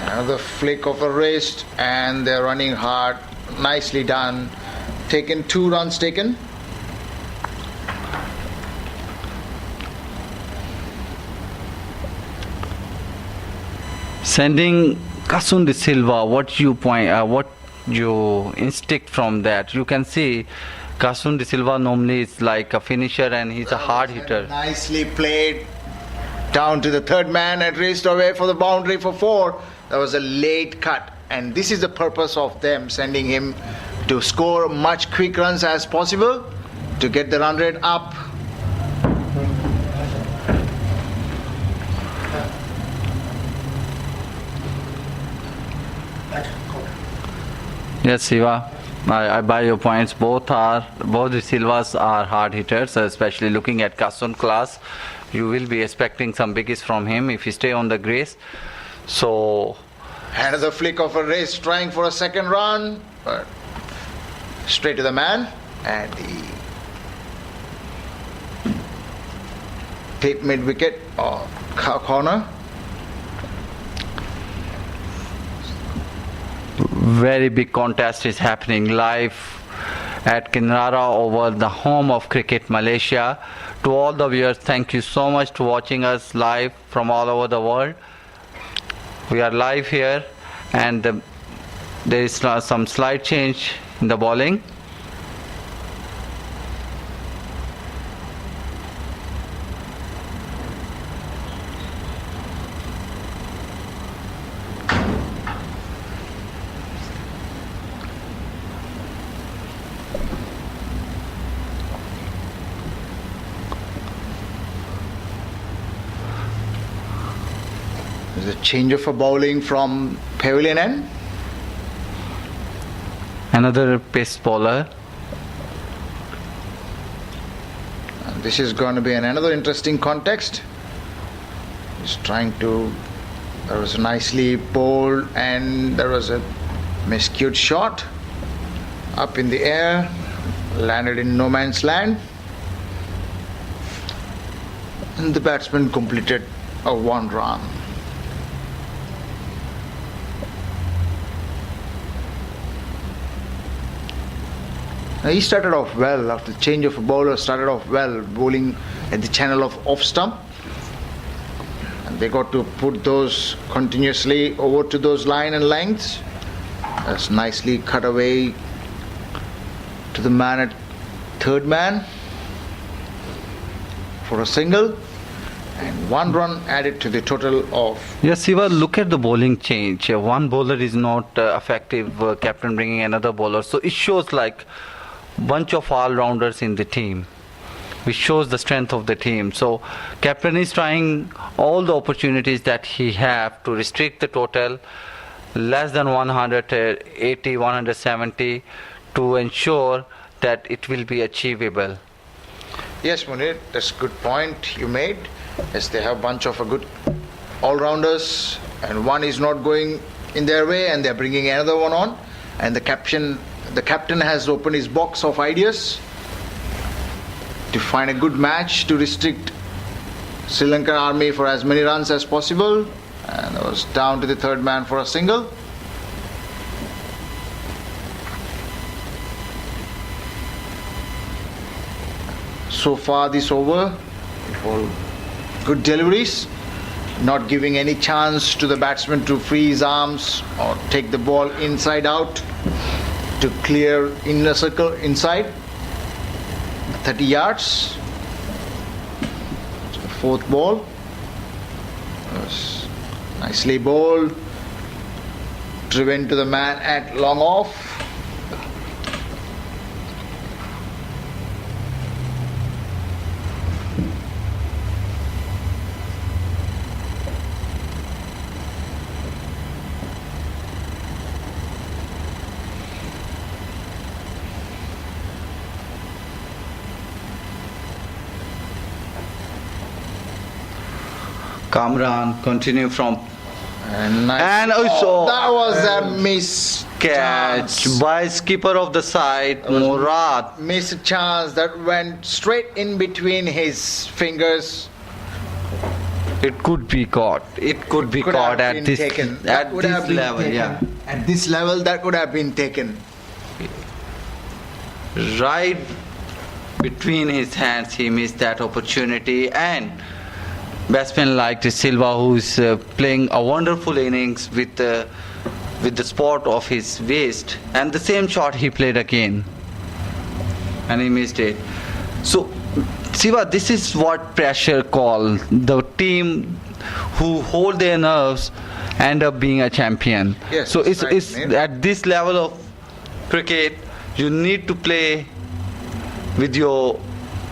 Another flick of a wrist, and they're running hard. Nicely done. Taken 2 runs taken. Sending Kasun de Silva, what you instinct from that? You can see Kasun de Silva normally is like a finisher and he's a hard hitter. Nicely played down to the third man and raced away for the boundary for 4. That was a late cut, and this is the purpose of them sending him to score much quick runs as possible to get the run rate up. Yes, Siva, I buy your points. Both the Silvas are hard hitters, especially looking at Kasun class. You will be expecting some biggies from him if he stay on the grace. So another flick of a wrist, trying for a second run, but straight to the man, and the deep mid wicket or corner. Very big contest is happening live at Kinrara over the home of cricket, Malaysia. To all the viewers, thank you so much for watching us live from all over the world. We are live here, and there is some slight change in the bowling. There's a change of a bowling from Pavilion End. Another pace bowler. And this is going to be another interesting context. He's trying to. There was a nicely bowled, and there was a miscued shot up in the air, landed in no man's land, and the batsman completed a 1 run. He started off well after the change of a bowler, started off well, bowling at the channel of off stump. And they got to put those continuously over to those line and lengths. That's nicely cut away to the man at third man for a single. And 1 run added to the total of... Yes, Siva, look at the bowling change. One bowler is not effective, captain bringing another bowler. So it shows like bunch of all-rounders in the team, which shows the strength of the team. So captain is trying all the opportunities that he have to restrict the total less than 180, 170 to ensure that it will be achievable. Yes, Munir, that's a good point you made. Yes, they have a bunch of good all-rounders, and one is not going in their way, and they're bringing another one on. And the captain has opened his box of ideas to find a good match to restrict Sri Lankan army for as many runs as possible. And it was down to the third man for a single. So far this over, all good deliveries, not giving any chance to the batsman to free his arms or take the ball inside out to clear inner circle inside 30 yards. So fourth ball was nicely bowled, driven to the man at long off. Kamran continue from And, nice. And also that was a miss catch chance. by skipper of the side, Murad. Missed chance that went straight in between his fingers. It could be caught. It could be Could caught have at been this taken. That at would have this been level. taken. Yeah, At this level, that could have been taken. right between his hands, he missed that opportunity. And batsman like Silva, who's playing a wonderful innings with the spot of his waist, and the same shot he played again, and he missed it. So, Siva, this is what pressure call. The team who hold their nerves end up being a champion. Yes, so that's right, it's mate. at this level of cricket, you need to play with your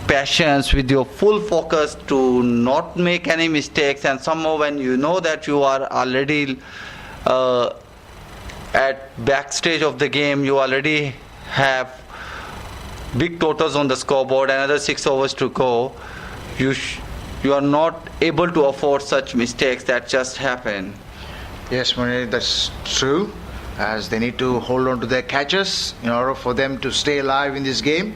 passions, with your full focus to not make any mistakes. And somehow when you know that you are already at backstage of the game, you already have big totals on the scoreboard, another 6 overs to go, you are not able to afford such mistakes that just happen. Yes, Munir, that's true. As they need to hold on to their catches in order for them to stay alive in this game.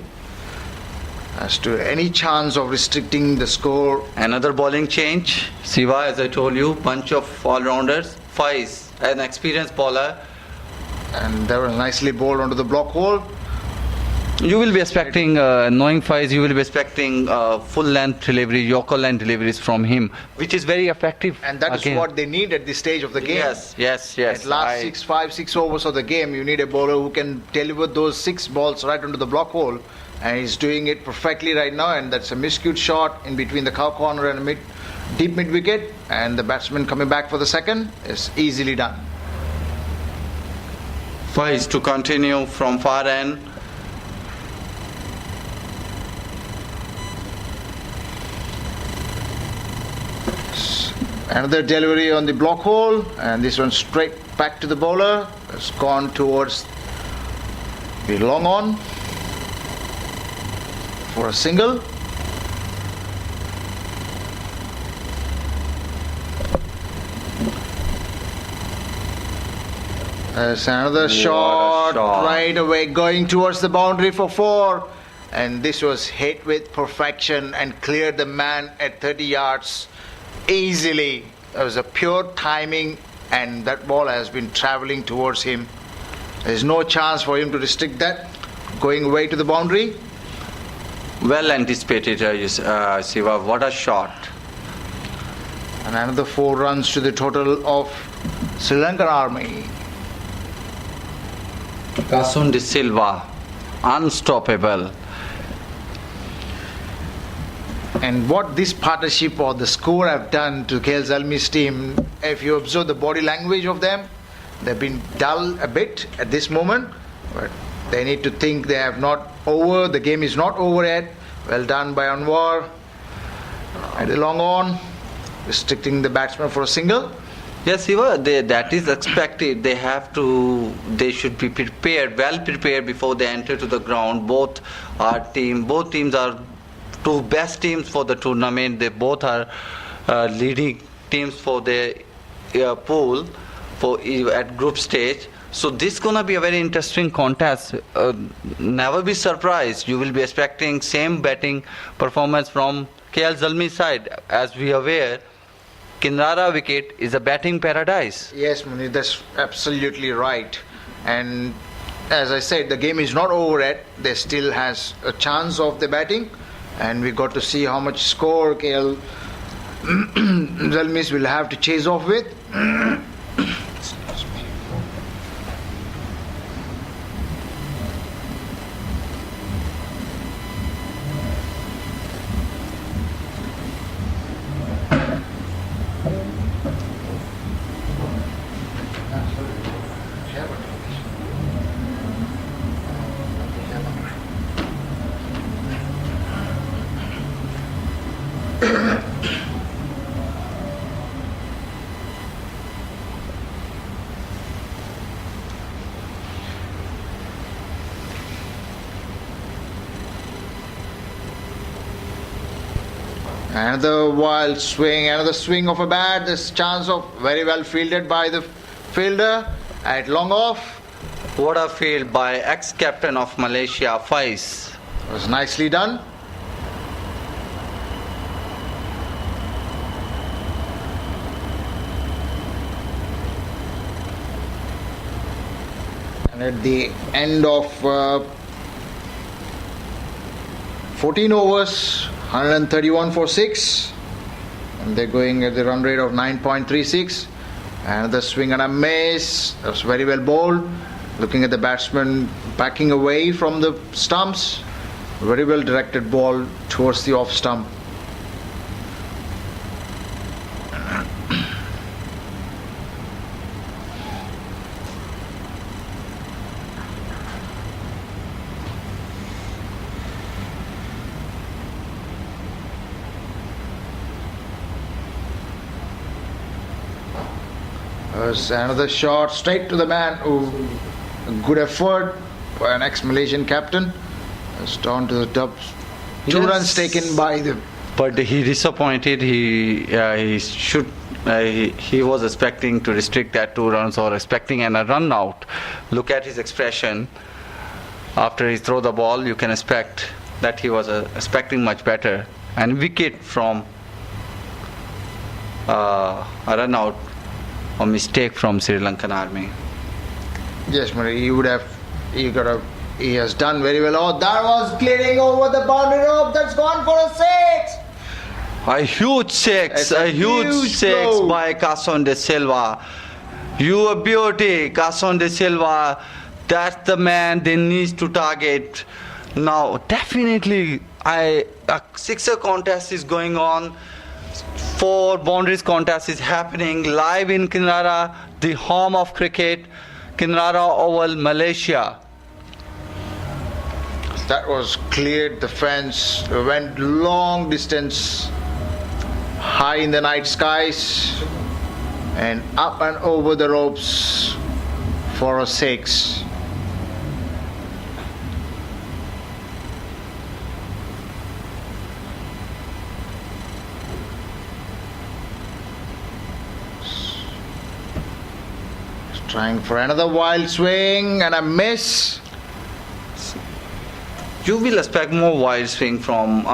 As to any chance of restricting the score. Another bowling change. Siva, as I told you, bunch of all-rounders. Faiz, an experienced bowler. And they were nicely bowled onto the block hole. You will be expecting, knowing Faiz, you will be expecting full-length delivery, Yorker-length deliveries from him, which is very effective. And that is what they need at this stage of the game. Yes. At last 5-6 overs of the game, you need a bowler who can deliver those 6 balls right onto the block hole. And he's doing it perfectly right now, and that's a miscued shot in between the cow corner and deep mid wicket, and the batsman coming back for the second is easily done. Faiz to continue from far end. Another delivery on the block hole, and this one straight back to the bowler. It's gone towards the long on for a single. There's another shot right away going towards the boundary for 4, and this was hit with perfection and cleared the man at 30 yards easily. It was a pure timing, and that ball has been traveling towards him. There's no chance for him to restrict that. going away to the boundary. Well anticipated, Siva. What a shot. And another 4 runs to the total of Sri Lankan army. Kasun de Silva, unstoppable. And what this partnership or the score have done to KL Zalmi's team, if you observe the body language of them, they've been dull a bit at this moment, but they need to think they have not over, the game is not over yet. Well done by Anwar. At the long on, restricting the batsman for a single. Yes, Siva, that is expected. They should be prepared, well prepared before they enter to the ground. Both teams are two best teams for the tournament. They both are leading teams for their pool at group stage. So this is gonna be a very interesting contest. Never be surprised. You will be expecting same batting performance from KL Zalmi side. As we are aware, Kinrara wicket is a batting paradise. Yes, Munir, that's absolutely right. And as I said, the game is not over yet. There still has a chance of the batting. And we got to see how much score KL Zalmis will have to chase off with. Another wild swing, another swing of a bat. This chance of very well fielded by the fielder at long off. What a field by ex-captain of Malaysia, Faiz. Was nicely done. And at the end of 14 overs, 131 for 6, and they're going at the run rate of 9.36. Another swing and a miss. That was very well bowled. Looking at the batsman backing away from the stumps. Very well directed ball towards the off stump. There's another shot straight to the man. Ooh, good effort by an ex-Malaysian captain. It's down to the dubs. 2 runs taken by the. But he disappointed. He was expecting to restrict that 2 runs or expecting a run out. Look at his expression after he throw the ball. You can expect that he was expecting much better. And wicket from a run out or mistake from Sri Lankan army. Yes, Murray, he has done very well. Oh, that was clearing over the boundary rope. That's gone for a 6. A huge six, a huge six blow by Kasun de Silva. You a beauty, Kasun de Silva. That's the man they need to target. Now, definitely, a sixer contest is going on. 4 boundaries contest is happening live in Kinrara, the home of cricket, Kinrara Oval, Malaysia. That was cleared the fence, went long distance, high in the night skies, and up and over the ropes for a 6. Trying for another wild swing and a miss. You will expect more wild swing from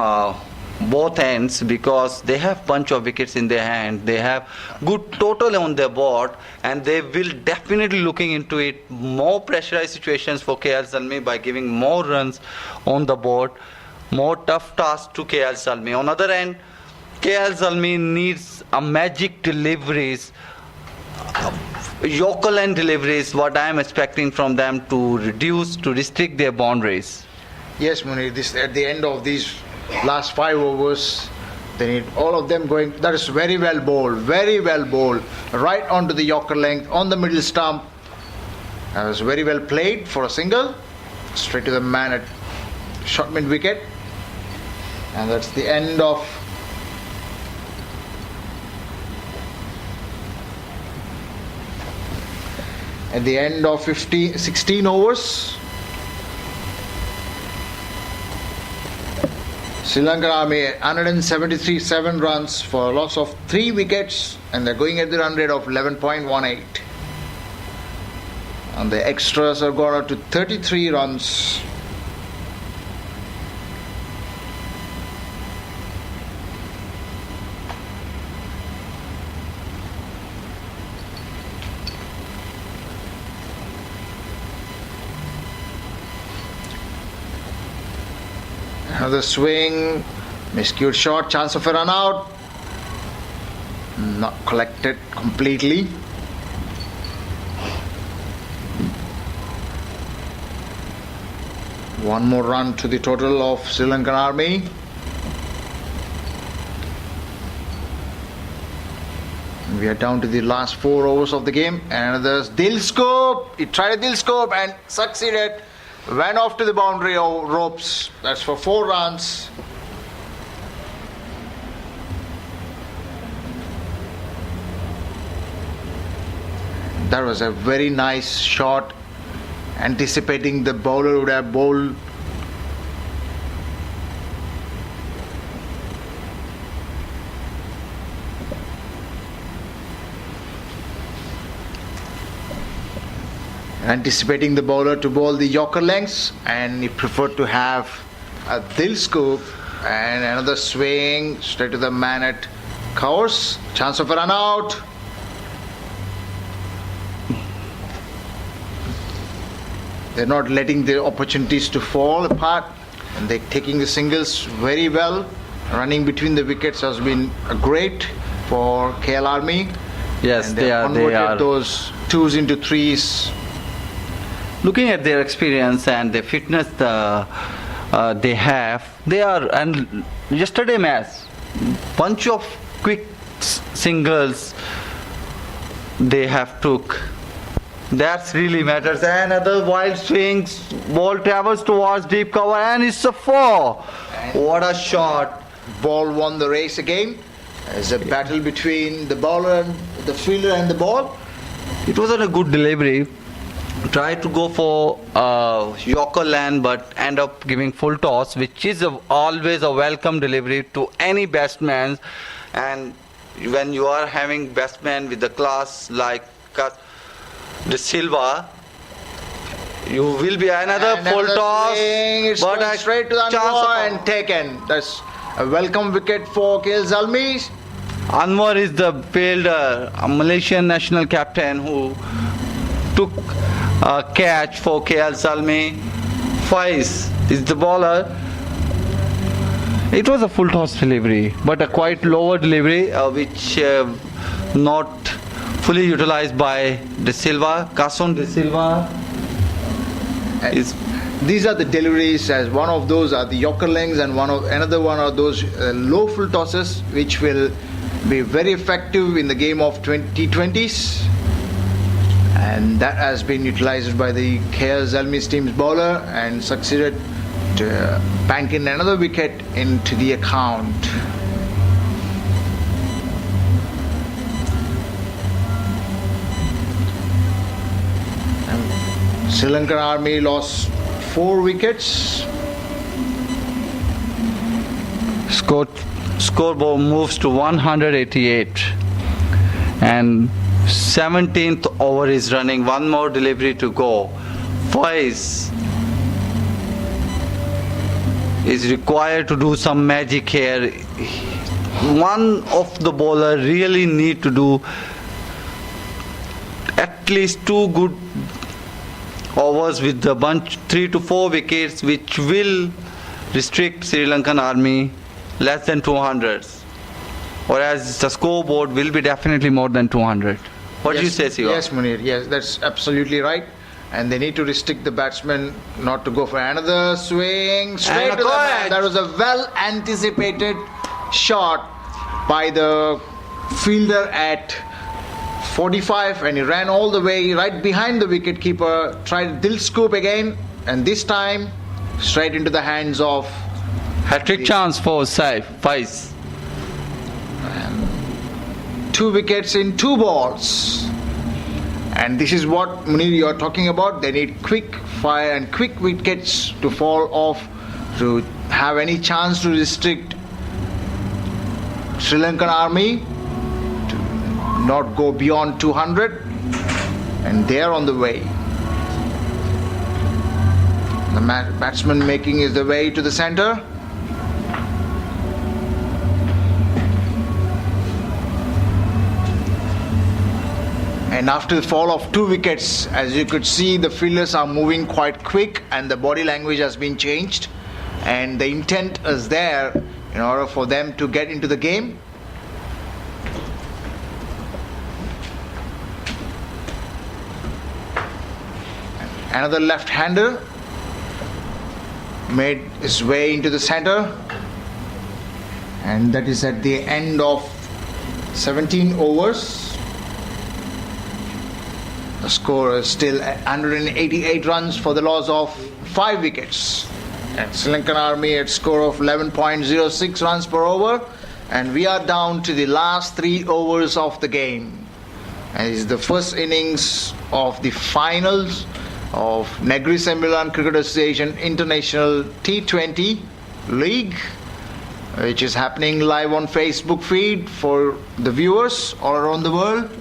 both ends, because they have bunch of wickets in their hand. They have good total on their board, and they will definitely looking into it more pressurized situations for KL Zalmi by giving more runs on the board, more tough task to KL Zalmi. On other end, KL Zalmi needs a magic deliveries, Yorker line deliveries, what I am expecting from them to restrict their boundaries. Yes, Munir, this at the end of these last 5 overs, they need all of them going. That is very well bowled, right onto the Yorker length, on the middle stump. That was very well played for a single, straight to the man at short mid wicket. And that's the end of at the end of 16 overs. Sri Lankan Army 173 7 runs for a loss of 3 wickets, and they're going at the run rate of 11.18. And the extras are gone up to 33 runs. Another swing, miscued shot, chance of a run out. Not collected completely. One more run to the total of Sri Lankan Army. We are down to the last 4 overs of the game. And there's Dil Scoop. He tried a Dil Scoop and succeeded. Went off to the boundary of ropes. That's for 4 runs. That was a very nice shot, anticipating the bowler would have bowled. Anticipating the bowler to bowl the Yorker lengths, and he preferred to have a Dil Scoop and another swing straight to the man at covers. Chance of a run out. They're not letting the opportunities to fall apart, and they're taking the singles very well. Running between the wickets has been great for KL Army. Yes, and they are. converted those 2s into 3s. Looking at their experience and the fitness they have, they are. And yesterday match, bunch of quick singles they have took. That really matters. And other wild swings, ball travels towards deep cover, and it's a 4. What a shot! Ball won the race again. There's a battle between the bowler and the fielder and the ball. It wasn't a good delivery. Tried to go for Yorker land, but end up giving full toss, which is always a welcome delivery to any batsman. And when you are having batsmen with the class like De Silva, you will be another full toss, but straight to the Anwar and taken. That's a welcome wicket for KL Zalmi. Anwar is the fielder, a Malaysian national captain who took a catch for KL Zalmi. Faiz is the bowler. It was a full toss delivery, but a quite lower delivery, which not fully utilized by De Silva. Cason De Silva is. These are the deliveries, as one of those are the Yorker lengths, and another one are those low full tosses, which will be very effective in the game of T20s. And that has been utilized by the KL Zalmi's team's bowler and succeeded to bank in another wicket into the account. And Sri Lankan Army lost 4 wickets. Scoreboard moves to 188, and 17th over is running. One more delivery to go. Faiz is required to do some magic here. One of the bowler really need to do at least 2 good overs with the bunch, 3 to 4 wickets, which will restrict Sri Lankan army less than 200, whereas the scoreboard will be definitely more than 200. What do you say, Siva? Yes, Munir. Yes, that's absolutely right. And they need to restrict the batsman not to go for another swing straight to the man. That was a well anticipated shot by the fielder at 45, and he ran all the way right behind the wicket keeper, tried dil scoop again, and this time straight into the hands of Hat-trick chance for Faiz. 2 wickets in 2 balls. And this is what, Munir, you are talking about. They need quick fire and quick wickets to fall off to have any chance to restrict Sri Lankan army to not go beyond 200. And they are on the way. The batsman making his the way to the centre. And after the fall of 2 wickets, as you could see, the fielders are moving quite quick and the body language has been changed. And the intent is there in order for them to get into the game. Another left-hander made his way into the centre. And that is at the end of 17 overs. The score is still 188 runs for the loss of 5 wickets. And Sri Lankan army at score of 11.06 runs per over. And we are down to the last 3 overs of the game. And it's the first innings of the finals of Negri Sembilan Cricket Association International T20 League, which is happening live on Facebook feed for the viewers all around the world.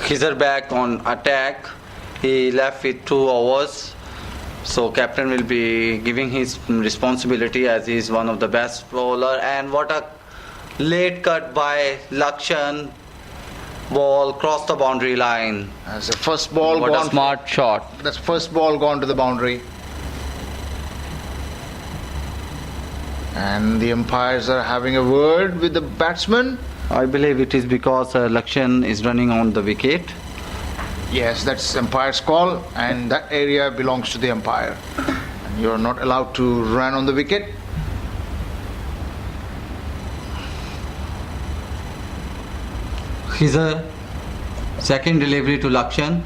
Khizar back on attack. He left with 2 overs. So captain will be giving his responsibility as he is one of the best bowler. And what a late cut by Lakshan. Ball crossed the boundary line. As the first ball what gone. A smart shot. That's first ball gone to the boundary. And the umpires are having a word with the batsman. I believe it is because Lakshan is running on the wicket. Yes, that's umpire's call, and that area belongs to the umpire. And you are not allowed to run on the wicket. Here's a second delivery to Lakshan.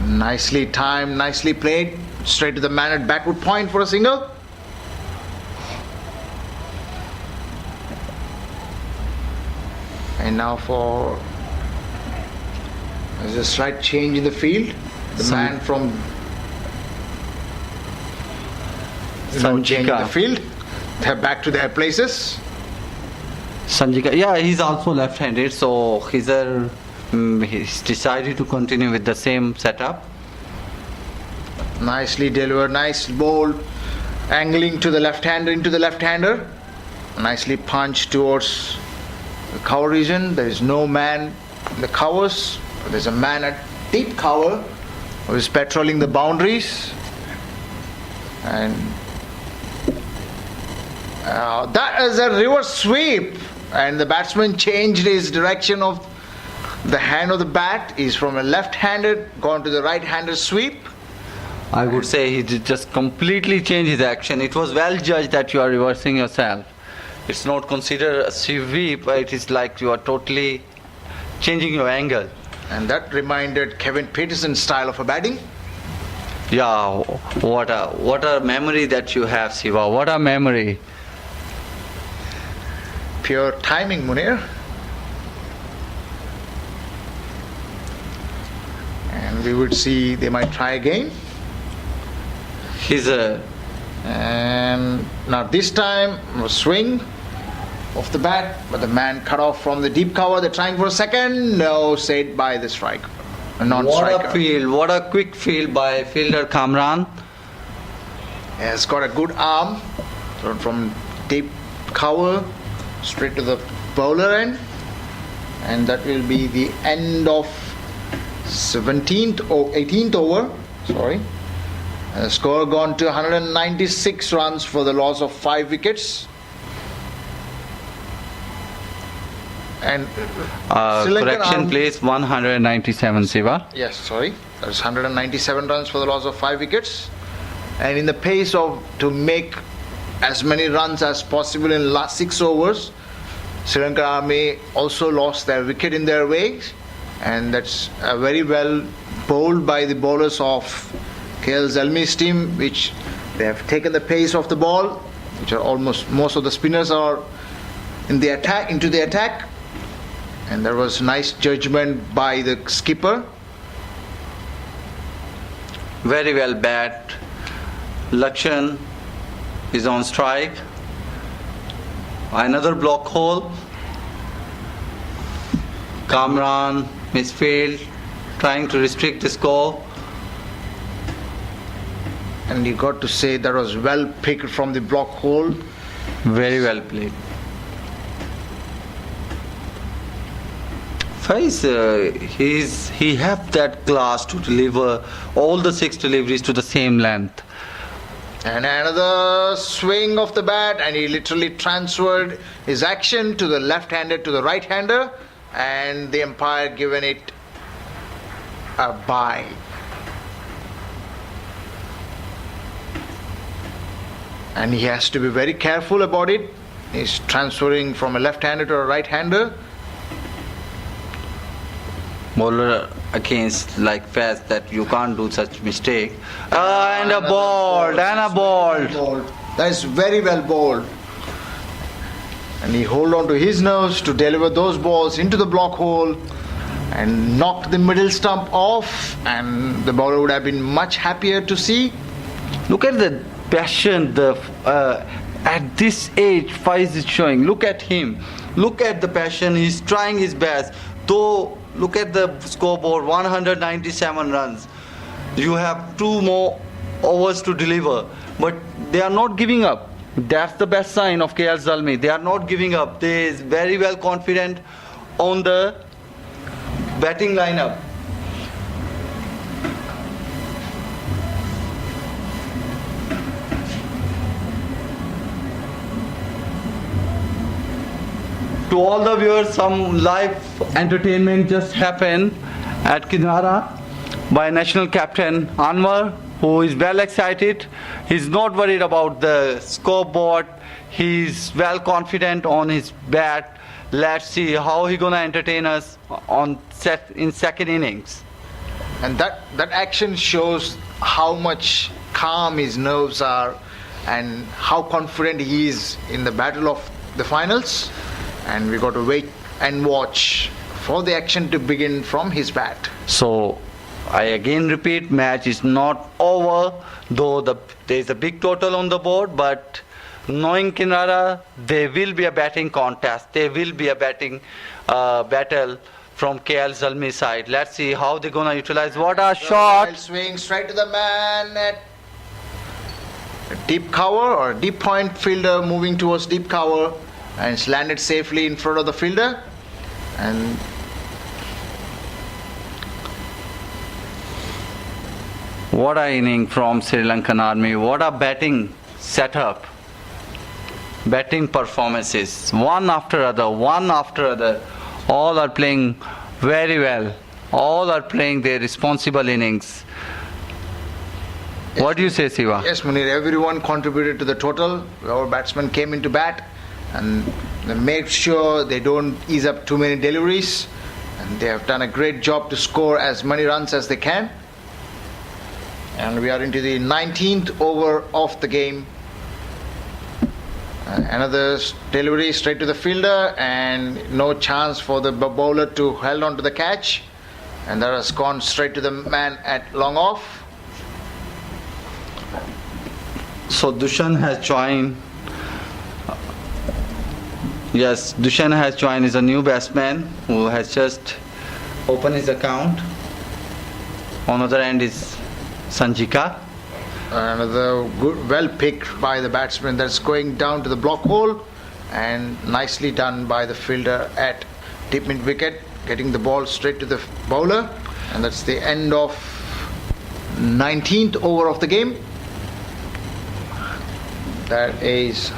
Nicely timed, nicely played. Straight to the man at backward point for a single. And now there's a slight change in the field. The man from changing the field. They're back to their places. Sanjika, yeah, he's also left-handed, so he's decided to continue with the same setup. Nicely delivered, nice bowl, angling to the left-hander, into the left-hander. Nicely punched towards the cover region. There is no man in the covers. There's a man at deep cover who is patrolling the boundaries. And that is a reverse sweep. And the batsman changed his direction of the hand of the bat. He's from a left-handed gone to the right-handed sweep. I would say he did just completely change his action. It was well judged that you are reversing yourself. It's not considered a sweep, but it is like you are totally changing your angle. And that reminded Kevin Peterson's style of a batting. Yeah, what a memory that you have, Siva. What a memory. Pure timing, Munir. And we would see they might try again. And now this time a swing off the bat, but the man cut off from the deep cover. They're trying for a second. No, saved by the striker, a non-striker. What a field! What a quick field by fielder Kamran. Has got a good arm. thrown from deep cover straight to the bowler end, and that will be the end of 17th or 18th over. Sorry. The score gone to 196 runs for the loss of 5 wickets. And correction, please. 197, Siva. Yes, sorry. That's 197 runs for the loss of 5 wickets. And in the pace of to make as many runs as possible in last 6 overs, Sri Lanka Army also lost their wicket in their way, and that's very well bowled by the bowlers of KL Zalmi's team, which they have taken the pace of the ball, which are almost most of the spinners are in the attack into the attack, and there was nice judgment by the skipper. Very well bat. Lakshan is on strike. Another block hole. Kamran misfield, trying to restrict the score. And you got to say that was well picked from the block hole. Very well played. Faiz, he have that class to deliver all the 6 deliveries to the same length. And another swing of the bat, and he literally transferred his action to the left-hander to the right-hander, and the umpire given it a bye. And he has to be very careful about it. He's transferring from a left-hander to a right-hander. Bowler against like fast that you can't do such mistake. And a ball, and a ball. That is very well bowled. And he hold on to his nerves to deliver those balls into the block hole and knocked the middle stump off, and the bowler would have been much happier to see. Look at the passion at this age Faiz is showing. Look at him. Look at the passion. He's trying his best. Though, look at the scoreboard, 197 runs. You have 2 more overs to deliver. But they are not giving up. That's the best sign of KL Zalmi. They are not giving up. They is very well confident on the batting lineup. To all the viewers, some live entertainment just happened at Kinrara by national captain Anwar, who is well excited. He's not worried about the scoreboard. He's well confident on his bat. Let's see how he's gonna entertain us in second innings. And that action shows how much calm his nerves are and how confident he is in the battle of the finals. And we got to wait and watch for the action to begin from his bat. So I again repeat, match is not over, though there is a big total on the board, but knowing Kinrara, there will be a batting contest. There will be a batting battle from KL Zalmi side. Let's see how they're going to utilize. What a shot! Wild swing straight to the man at a deep cover or deep point, fielder moving towards deep cover, and it's landed safely in front of the fielder. And what a inning from Sri Lankan Army. What a batting setup. Batting performances. One after other, one after other. All are playing very well. All are playing their responsible innings. yes, What do you say, Siva? Yes, Munir, everyone contributed to the total. Our batsmen came into bat and they made sure they don't ease up too many deliveries, and they have done a great job to score as many runs as they can. And we are into the 19th over of the game. Another delivery straight to the fielder, and no chance for the bowler to hold on to the catch, and that has gone straight to the man at long off. So Dushan has joined. Yes, Dushan has joined. Is a new batsman who has just opened his account. On the other end is Sanjika. Another good, well picked by the batsman. That's going down to the block hole, and nicely done by the fielder at deep mid wicket, getting the ball straight to the bowler. And that's the end of 19th over of the game. That is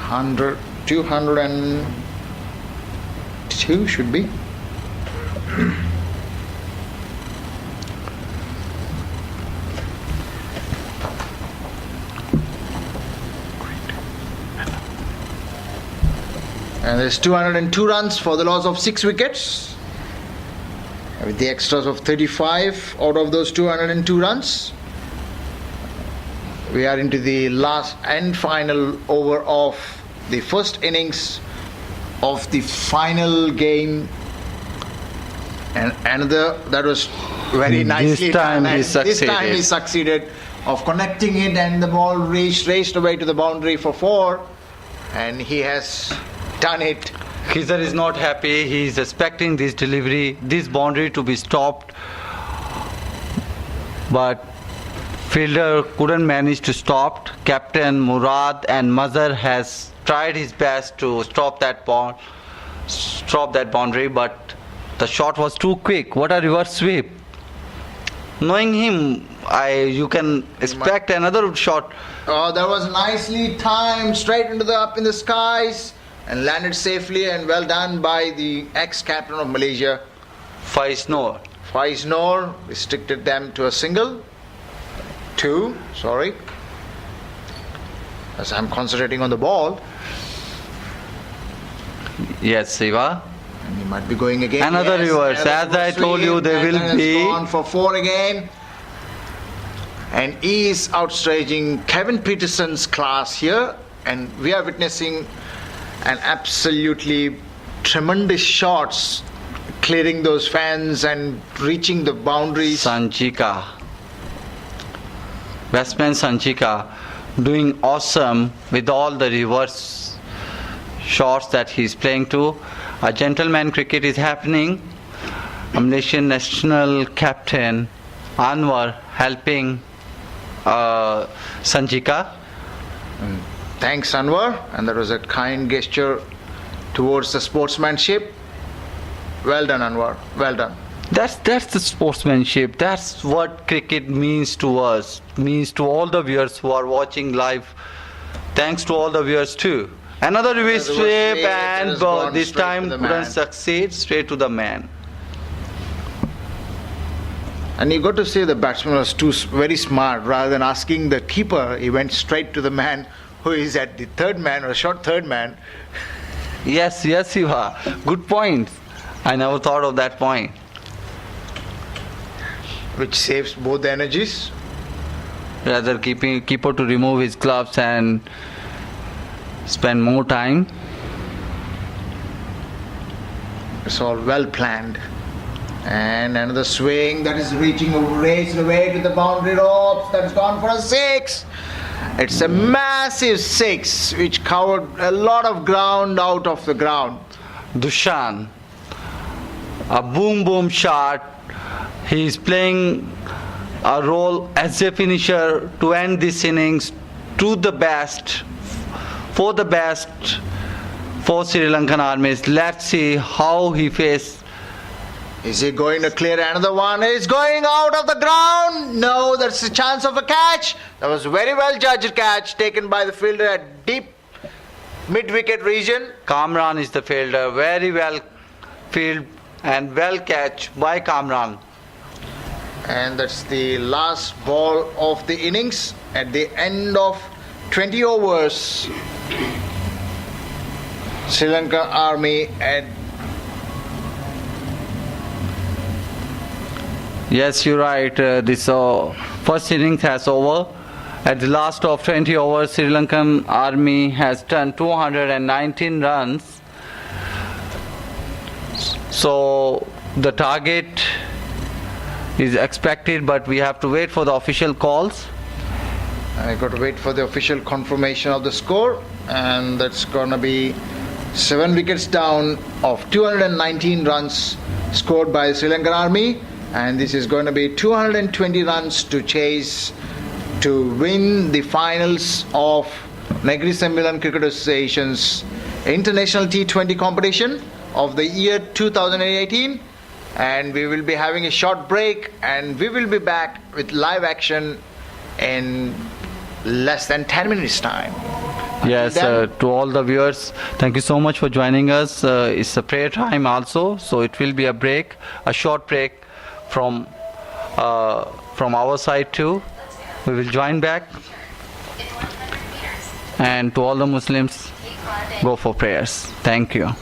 202 should be. And there's 202 runs for the loss of 6 wickets, with the extras of 35 out of those 202 runs. We are into the last and final over of the first innings of the final game. And another that was very nicely done. And this time he succeeded of connecting it, and the ball raced away to the boundary for 4. And he has done it. Khizar is not happy. He is expecting this delivery, this boundary to be stopped, but fielder couldn't manage to stop. Captain Murad and Mazhar has tried his best to stop that boundary, but the shot was too quick. What a reverse sweep! Knowing him, you can expect another shot. Oh, that was nicely timed, straight into the up in the skies, and landed safely, and well done by the ex-captain of Malaysia. Faiz Noor restricted them to a single. 2, sorry. As I'm concentrating on the ball. Yes, Siva. And he might be going again. Another reverse. As I told you, they will be. Gone for 4 again. And he is outstaging Kevin Peterson's class here. And we are witnessing an absolutely tremendous shots, clearing those fans and reaching the boundaries. Sanchika. Batsman Sanchika doing awesome with all the reverse shots that he's playing to. A gentleman cricket is happening. A Malaysian national captain Anwar helping Sanchika. Thanks, Anwar. And that was a kind gesture towards the sportsmanship. Well done, Anwar. Well done. That's the sportsmanship. That's what cricket means to us. Means to all the viewers who are watching live. Thanks to all the viewers too. Another reverse sweep, and this time couldn't succeed. Straight to the man. And you got to say the batsman was very smart. Rather than asking the keeper, he went straight to the man who is at the third man, or short third man. Yes, Siva. Good point. I never thought of that point. Which saves both the energies. Rather keeper to remove his gloves and spend more time. It's all well planned. And another swing that is raced away to the boundary ropes. That has gone for a 6. It's a massive 6 which covered a lot of ground out of the ground. Dushan, a boom shot. He is playing a role as a finisher to end this innings for the best for Sri Lankan armies. Let's see how he faces. Is he going to clear another one? He's going out of the ground. No, that's a chance of a catch. That was very well judged catch taken by the fielder at deep mid-wicket region. Kamran is the fielder. Very well field and well catch by Kamran. And that's the last ball of the innings at the end of 20 overs. Sri Lanka Army at... Yes, you're right. This first innings has over. At the last of 20 overs, Sri Lankan Army has done 219 runs. So the target is expected, but we have to wait for the official calls. I got to wait for the official confirmation of the score, and that's gonna be 7 wickets down of 219 runs scored by Sri Lankan Army, and this is going to be 220 runs to chase to win the finals of Negri Sembilan Cricket Association's International T20 competition of the year 2018. And we will be having a short break, and we will be back with live action in less than 10 minutes time. Yes, to all the viewers, thank you so much for joining us. It's a prayer time also, so it will be a break, a short break from our side too. We will join back, and to all the Muslims, go for prayers. Thank you.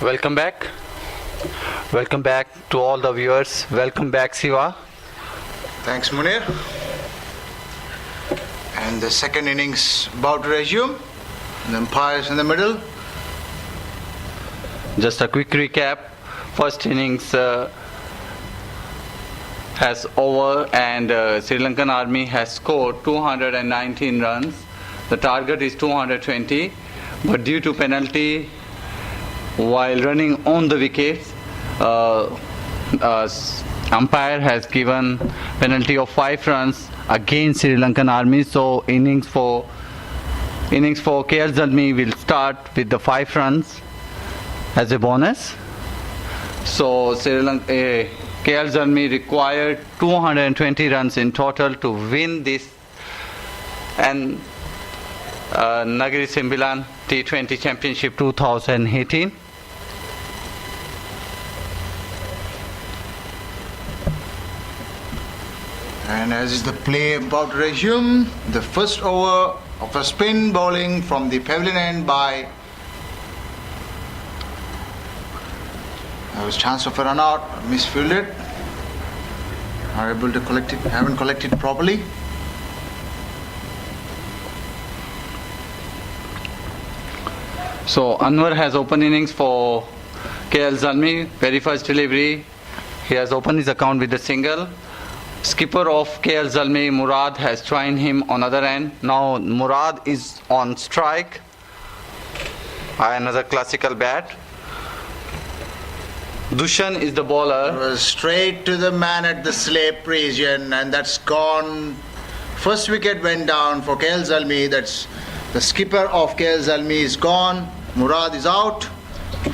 Welcome back. Welcome back to all the viewers. Welcome back, Siva. Thanks, Munir. And the second innings about to resume. The umpires in the middle. Just a quick recap. First innings has over and Sri Lankan Army has scored 219 runs. The target is 220, but due to penalty while running on the wickets, umpire has given penalty of 5 runs against Sri Lankan Army. So innings for KL Zalmi will start with the 5 runs as a bonus. So KL Zalmi required 220 runs in total to win this and Nagari Sembilan T20 Championship 2018. And as is the play about to resume, the first over of a spin bowling from the pavilion end by. There was chance of a run out, misfielded. Are able to collect it, haven't collected properly. So Anwar has opened innings for KL Zalmi. Very first delivery, he has opened his account with a single. Skipper of KL Zalmi, Murad, has joined him on other end. Now Murad is on strike. Another classical bat. Dushan is the bowler. It was straight to the man at the slip region, and that's gone. First wicket went down for KL Zalmi. That's the skipper of KL Zalmi is gone. Murad is out.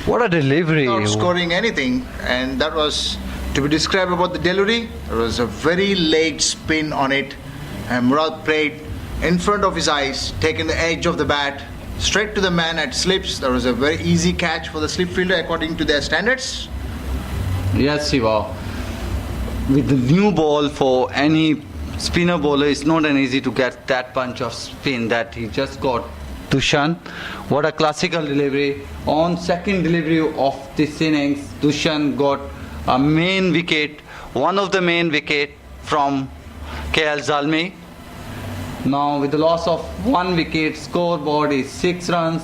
What a delivery! Not scoring anything, and that was to be described about the delivery. There was a very late spin on it, and Murad played in front of his eyes, taking the edge of the bat straight to the man at slips. There was a very easy catch for the slip fielder according to their standards. Yes, Siva. With the new ball for any spinner bowler, it's not an easy to get that punch of spin that he just got. Dushan, what a classical delivery. On second delivery of this innings, Dushan got a main wicket, one of the main wicket from KL Zalmi. Now with the loss of 1 wicket, scoreboard is 6 runs.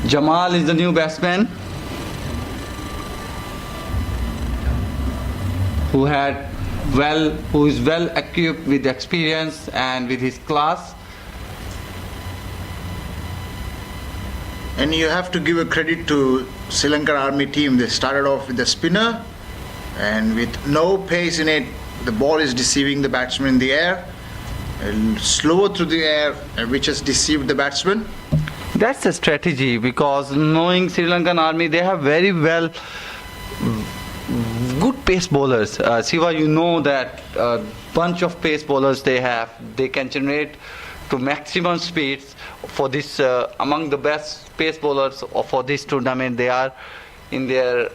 Jamal is the new batsman who is well equipped with experience and with his class. And you have to give a credit to Sri Lankan Army team. They started off with the spinner, and with no pace in it, the ball is deceiving the batsman in the air, and slower through the air, which has deceived the batsman. That's a strategy, because knowing Sri Lankan Army, they have very well good pace bowlers. Siva, you know that bunch of pace bowlers they have. They can generate to maximum speeds. For this, among the best pace bowlers for this tournament, they are in their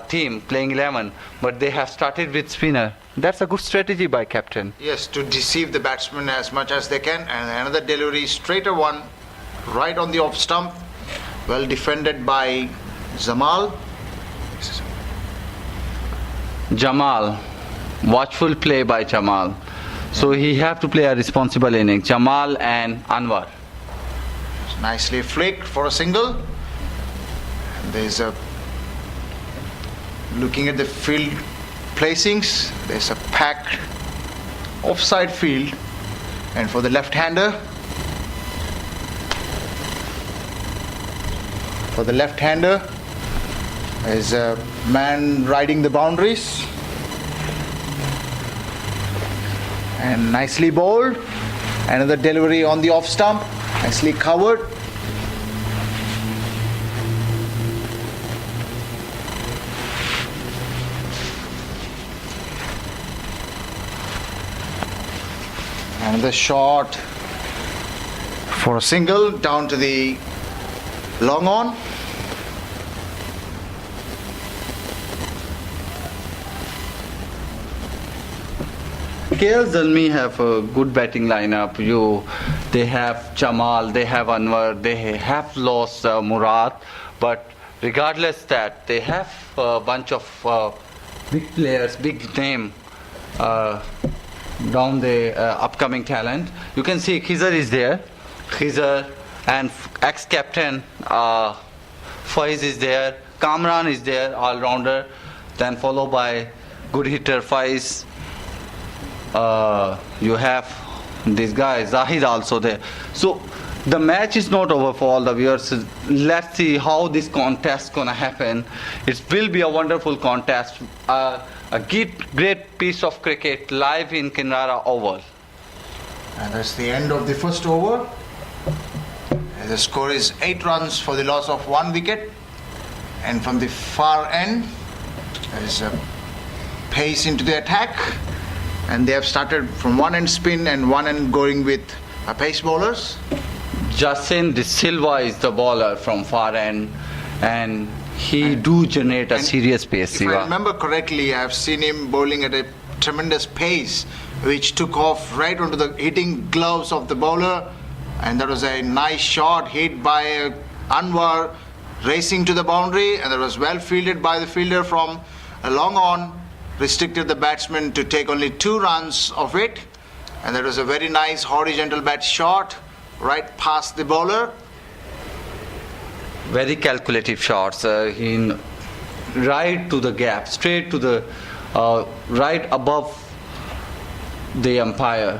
team playing 11, but they have started with spinner. That's a good strategy by captain. Yes, to deceive the batsman as much as they can. And another delivery, straighter one, right on the off stump, well defended by Jamal. Watchful play by Jamal. So he have to play a responsible inning. Jamal and Anwar. Nicely flicked for a single. There's a, looking at the field placings, there's a packed offside field, and for the left-hander, is a man riding the boundaries, and nicely bowled. Another delivery on the off stump, nicely covered. Another shot for a single down to the long on. KL Zalmi have a good batting lineup. They have Jamal, they have Anwar, they have lost Murad, but regardless that, they have a bunch of big players, big name down the upcoming talent. You can see Khizar is there, Khizar and ex-captain Faiz is there, Kamran is there, all-rounder, then followed by good hitter Faiz. You have this guy Zahid also there. So the match is not over for all the viewers. Let's see how this contest gonna happen. It will be a wonderful contest. A great piece of cricket live in Kinrara Oval. And that's the end of the first over. The score is 8 runs for the loss of 1 wicket. And from the far end, there is a pace into the attack. And they have started from one end spin and one end going with pace bowlers. Jacinth De Silva is the bowler from far end, and he do generate a serious pace. If I remember correctly, I have seen him bowling at a tremendous pace, which took off right onto the hitting gloves of the bowler, and that was a nice shot hit by Anwar racing to the boundary, and that was well fielded by the fielder from long on, restricted the batsman to take only 2 runs of it, and that was a very nice horizontal bat shot right past the bowler. Very calculative shots. Right to the gap, straight to the right above the umpire.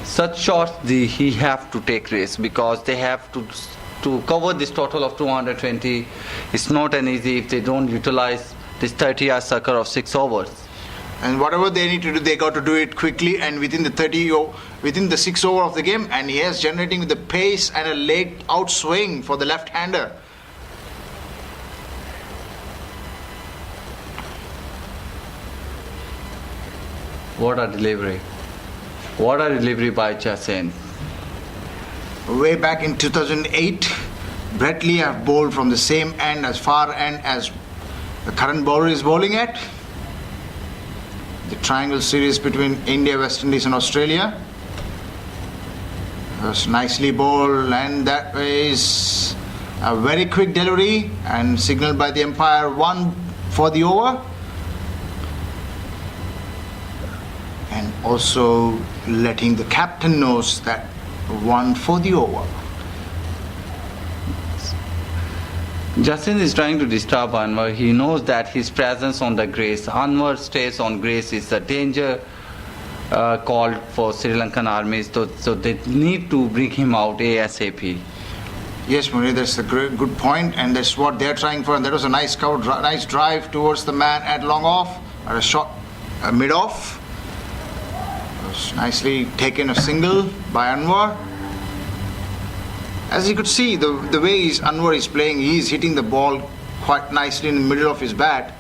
Such shots he have to take risks because they have to cover this total of 220. It's not an easy if they don't utilize this 30-yard circle of 6 overs. And whatever they need to do, they got to do it quickly and within the 6 over of the game. And he is generating with the pace and a leg out swing for the left-hander. What a delivery! What a delivery by Jacinth. Way back in 2008, Brett Lee have bowled from the same end as far end as the current bowler is bowling at. The triangle series between India, West Indies and Australia. It was nicely bowled, and that is a very quick delivery and signaled by the umpire 1 for the over. And also letting the captain knows that 1 for the over. Jacinth is trying to disturb Anwar. He knows that his presence on the grace, Anwar stays on grace, is a danger called for Sri Lankan armies. So they need to bring him out ASAP. Yes, Murray, that's a good point, and that's what they're trying for. And that was a nice cover, nice drive towards the man at long off, or a shot mid off. It was nicely taken, a single by Anwar. As you could see, the way Anwar is playing, he is hitting the ball quite nicely in the middle of his bat.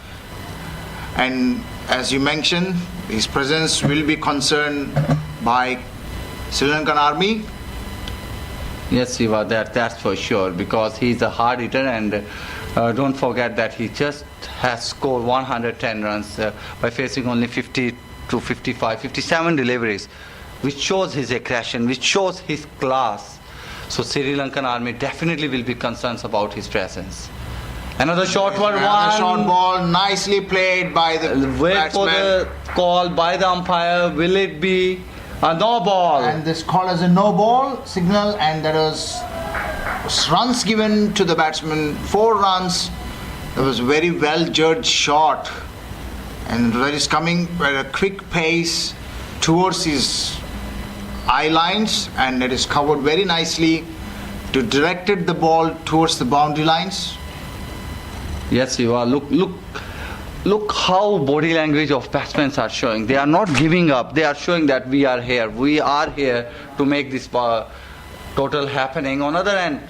And as you mentioned, his presence will be concerned by Sri Lankan army. Yes, Siva, that's for sure, because he's a hard hitter, and don't forget that he just has scored 110 runs by facing only 50 to 55, 57 deliveries, which shows his aggression, which shows his class. So Sri Lankan army definitely will be concerned about his presence. Another short one. Another short ball, nicely played by the Wait batsman. for the call by the umpire. Will it be a no ball? And this call as a no ball signal, and there was runs given to the batsman, 4 runs. That was very well judged shot, and that is coming at a quick pace towards his eye lines, and it is covered very nicely to directed the ball towards the boundary lines. Yes, you are. Look how body language of batsmen are showing. They are not giving up. They are showing that we are here. We are here to make this total happening. On the other hand,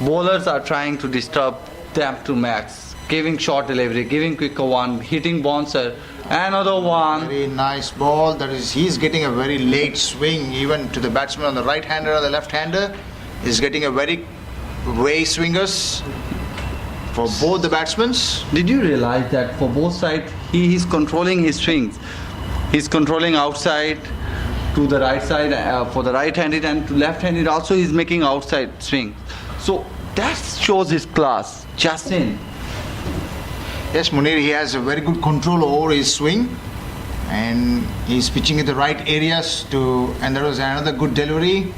bowlers are trying to disturb them to max, giving short delivery, giving quicker one, hitting bouncer, another one. Very nice ball. That is, he's getting a very late swing, even to the batsman on the right hander or the left hander. He's getting a very way swingers for both the batsmen. Did you realize that for both sides he is controlling his swings? He's controlling outside to the right side for the right-handed, and to left-handed also he's making outside swing. So that shows his class. Justin. Yes, Munir, he has a very good control over his swing, and he's pitching in the right areas and there was another good delivery,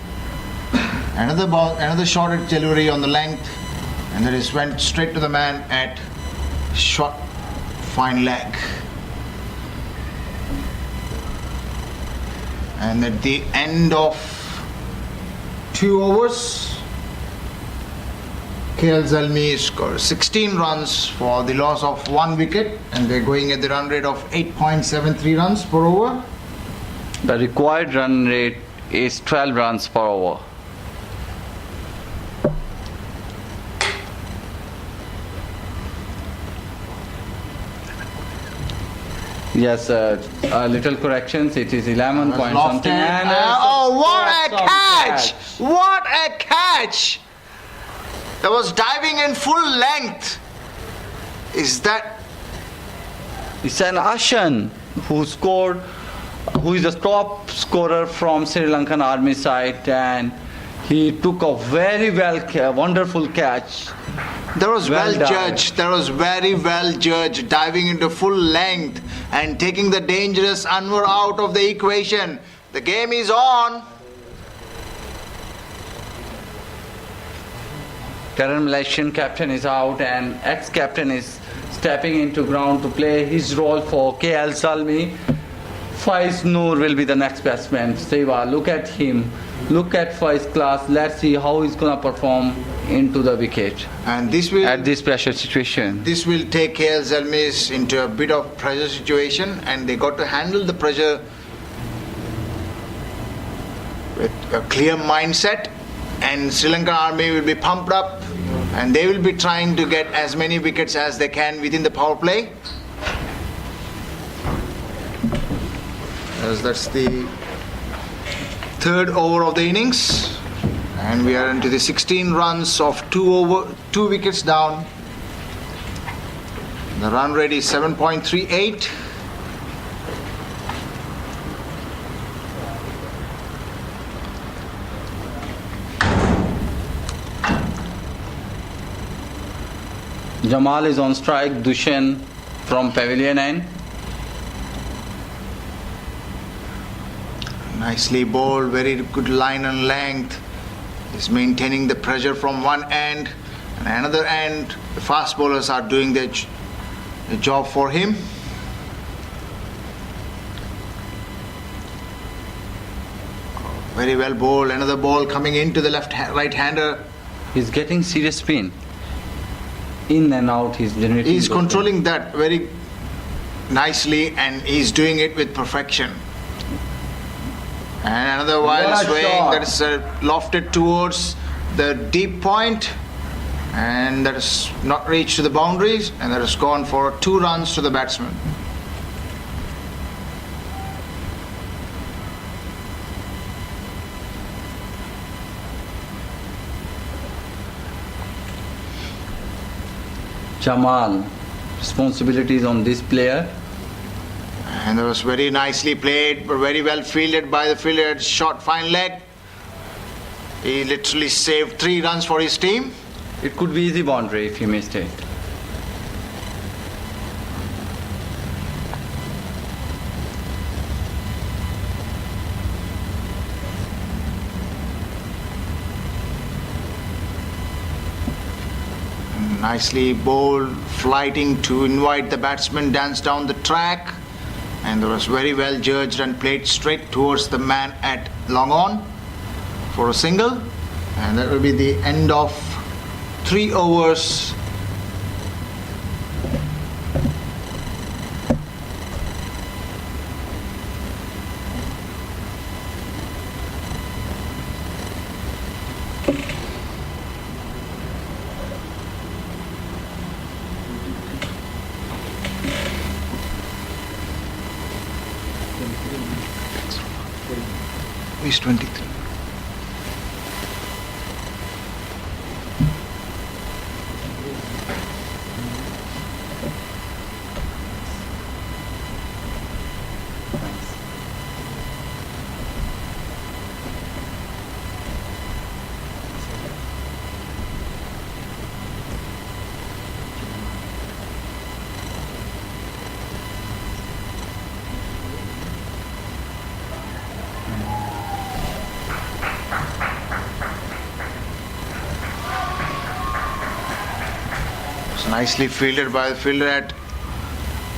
another short delivery on the length, and then it went straight to the man at short fine leg. And at the end of 2 overs, KL Zalmi scored 16 runs for the loss of 1 wicket, and they're going at the run rate of 8.73 runs per over. The required run rate is 12 runs per over. Yes, little corrections. It is 11 point something. And oh, what a catch! What a catch! That was diving in full length. Is that? It's an Ashan who is the top scorer from Sri Lankan Army side, and he took a very wonderful catch. That was well done. judged. That was very well judged. Diving into full length and taking the dangerous Anwar out of the equation. The game is on. Current Malaysian captain is out, and ex-captain is stepping into ground to play his role for KL Zalmi. Faiz Noor will be the next batsman. Seva, look at him. Look at Faiz class. Let's see how he's going to perform into the wicket. And this will, at this pressure situation. This will take KL Zalmis into a bit of pressure situation, and they got to handle the pressure with a clear mindset. And Sri Lankan Army will be pumped up, and they will be trying to get as many wickets as they can within the power play. As that's the 3rd over of the innings, and we are into the 16 runs of 2 wickets down. The run rate is 7.38. Jamal is on strike. Dushan from Pavilion End. Nicely bowled, very good line and length. He's maintaining the pressure from one end, and another end. The fast bowlers are doing the job for him. Very well bowled. Another ball coming into the right-hander. He's getting serious spin. In and out, he's generating. He's controlling that very nicely, and he's doing it with perfection. And another wild swing that is lofted towards the deep point, and that is not reached to the boundaries, and that has gone for 2 runs to the batsman. Jamal, responsibilities on this player. And that was very nicely played, but very well fielded by the fielder. Short fine leg. He literally saved 3 runs for his team. It could be easy boundary if he missed it. Nicely bowled, flighting to invite the batsman, dance down the track. And that was very well judged and played straight towards the man at long on for a single. And that will be the end of 3 overs. Is 23. Thanks. Nicely fielded by the fielder at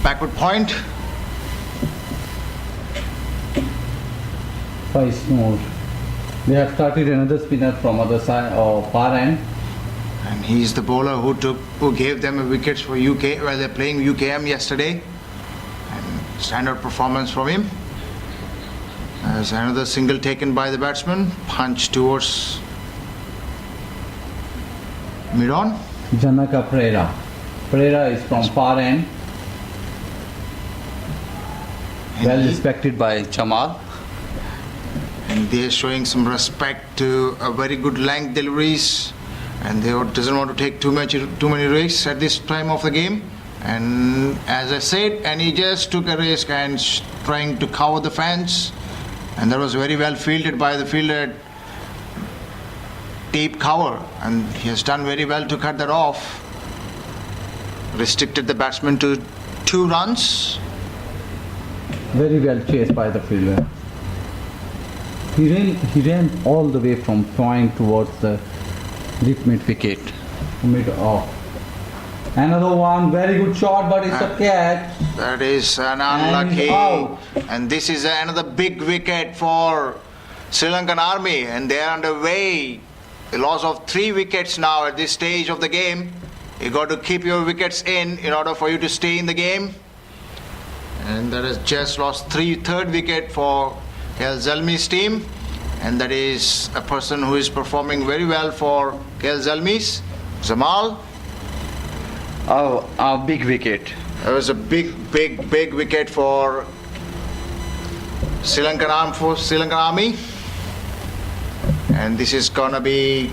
backward point. Twice more. They have started another spinner from other side or far end. And he's the bowler who gave them a wickets for UK while they're playing UKM yesterday. And standard performance from him. As another single taken by the batsman, punch towards mid-on. Janaka Pereira. Pereira is from far end. Well respected by Jamal. And they're showing some respect to a very good length deliveries, and they doesn't want to take too many risks at this time of the game. And as I said, and he just took a risk and trying to cover the fence, and that was very well fielded by the fielder at deep cover, and he has done very well to cut that off. Restricted the batsman to 2 runs. Very well chased by the fielder. He ran all the way from point towards the deep mid wicket. Mid off. Another one, very good shot, but it's a catch. That is an unlucky. And this is another big wicket for Sri Lankan Army, and they are underway. A loss of 3 wickets now at this stage of the game. You got to keep your wickets in order for you to stay in the game. And that has just lost third wicket for KL Zalmi's team, and that is a person who is performing very well for KL Zalmi's, Jamal. Oh, a big wicket. That was a big wicket for Sri Lankan Army, and this is gonna be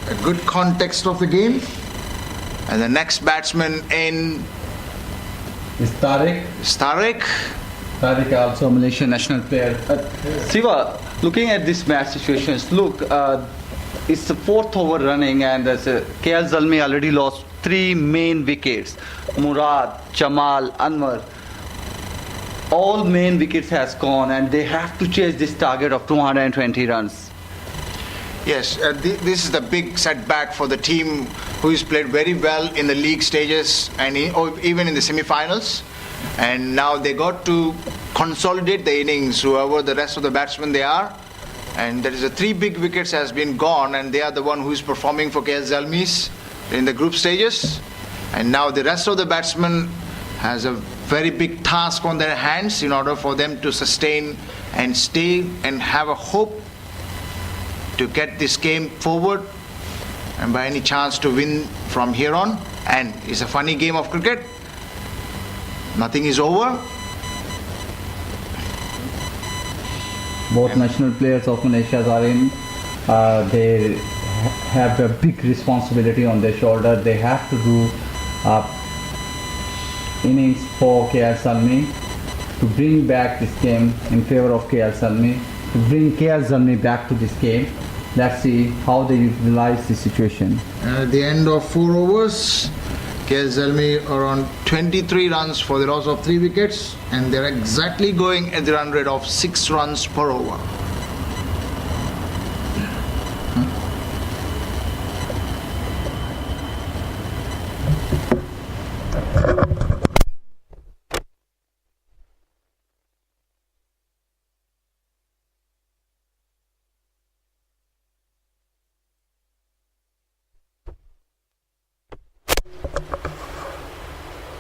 a good context of the game. And the next batsman in Is Tariq. Tariq also Malaysian national player. Siva, looking at this match situations, look, it's the 4th over running, and KL Zalmi already lost 3 main wickets. Murad, Jamal, Anwar. All main wickets has gone, and they have to chase this target of 220 runs. Yes, this is the big setback for the team who has played very well in the league stages and even in the semi-finals. And now they got to consolidate the innings, whoever the rest of the batsmen they are. And there is 3 big wickets has been gone, and they are the one who is performing for KL Zalmis in the group stages. And now the rest of the batsmen has a very big task on their hands in order for them to sustain and stay and have a hope to get this game forward and by any chance to win from here on. And it's a funny game of cricket. Nothing is over. Both national players of Malaysia are in. They have a big responsibility on their shoulder. They have to do innings for KL Zalmi to bring back this game in favor of KL Zalmi, to bring KL Zalmi back to this game. Let's see how they utilize the situation. At the end of 4 overs, KL Zalmi are on 23 runs for the loss of 3 wickets, and they're exactly going at the run rate of 6 runs per over.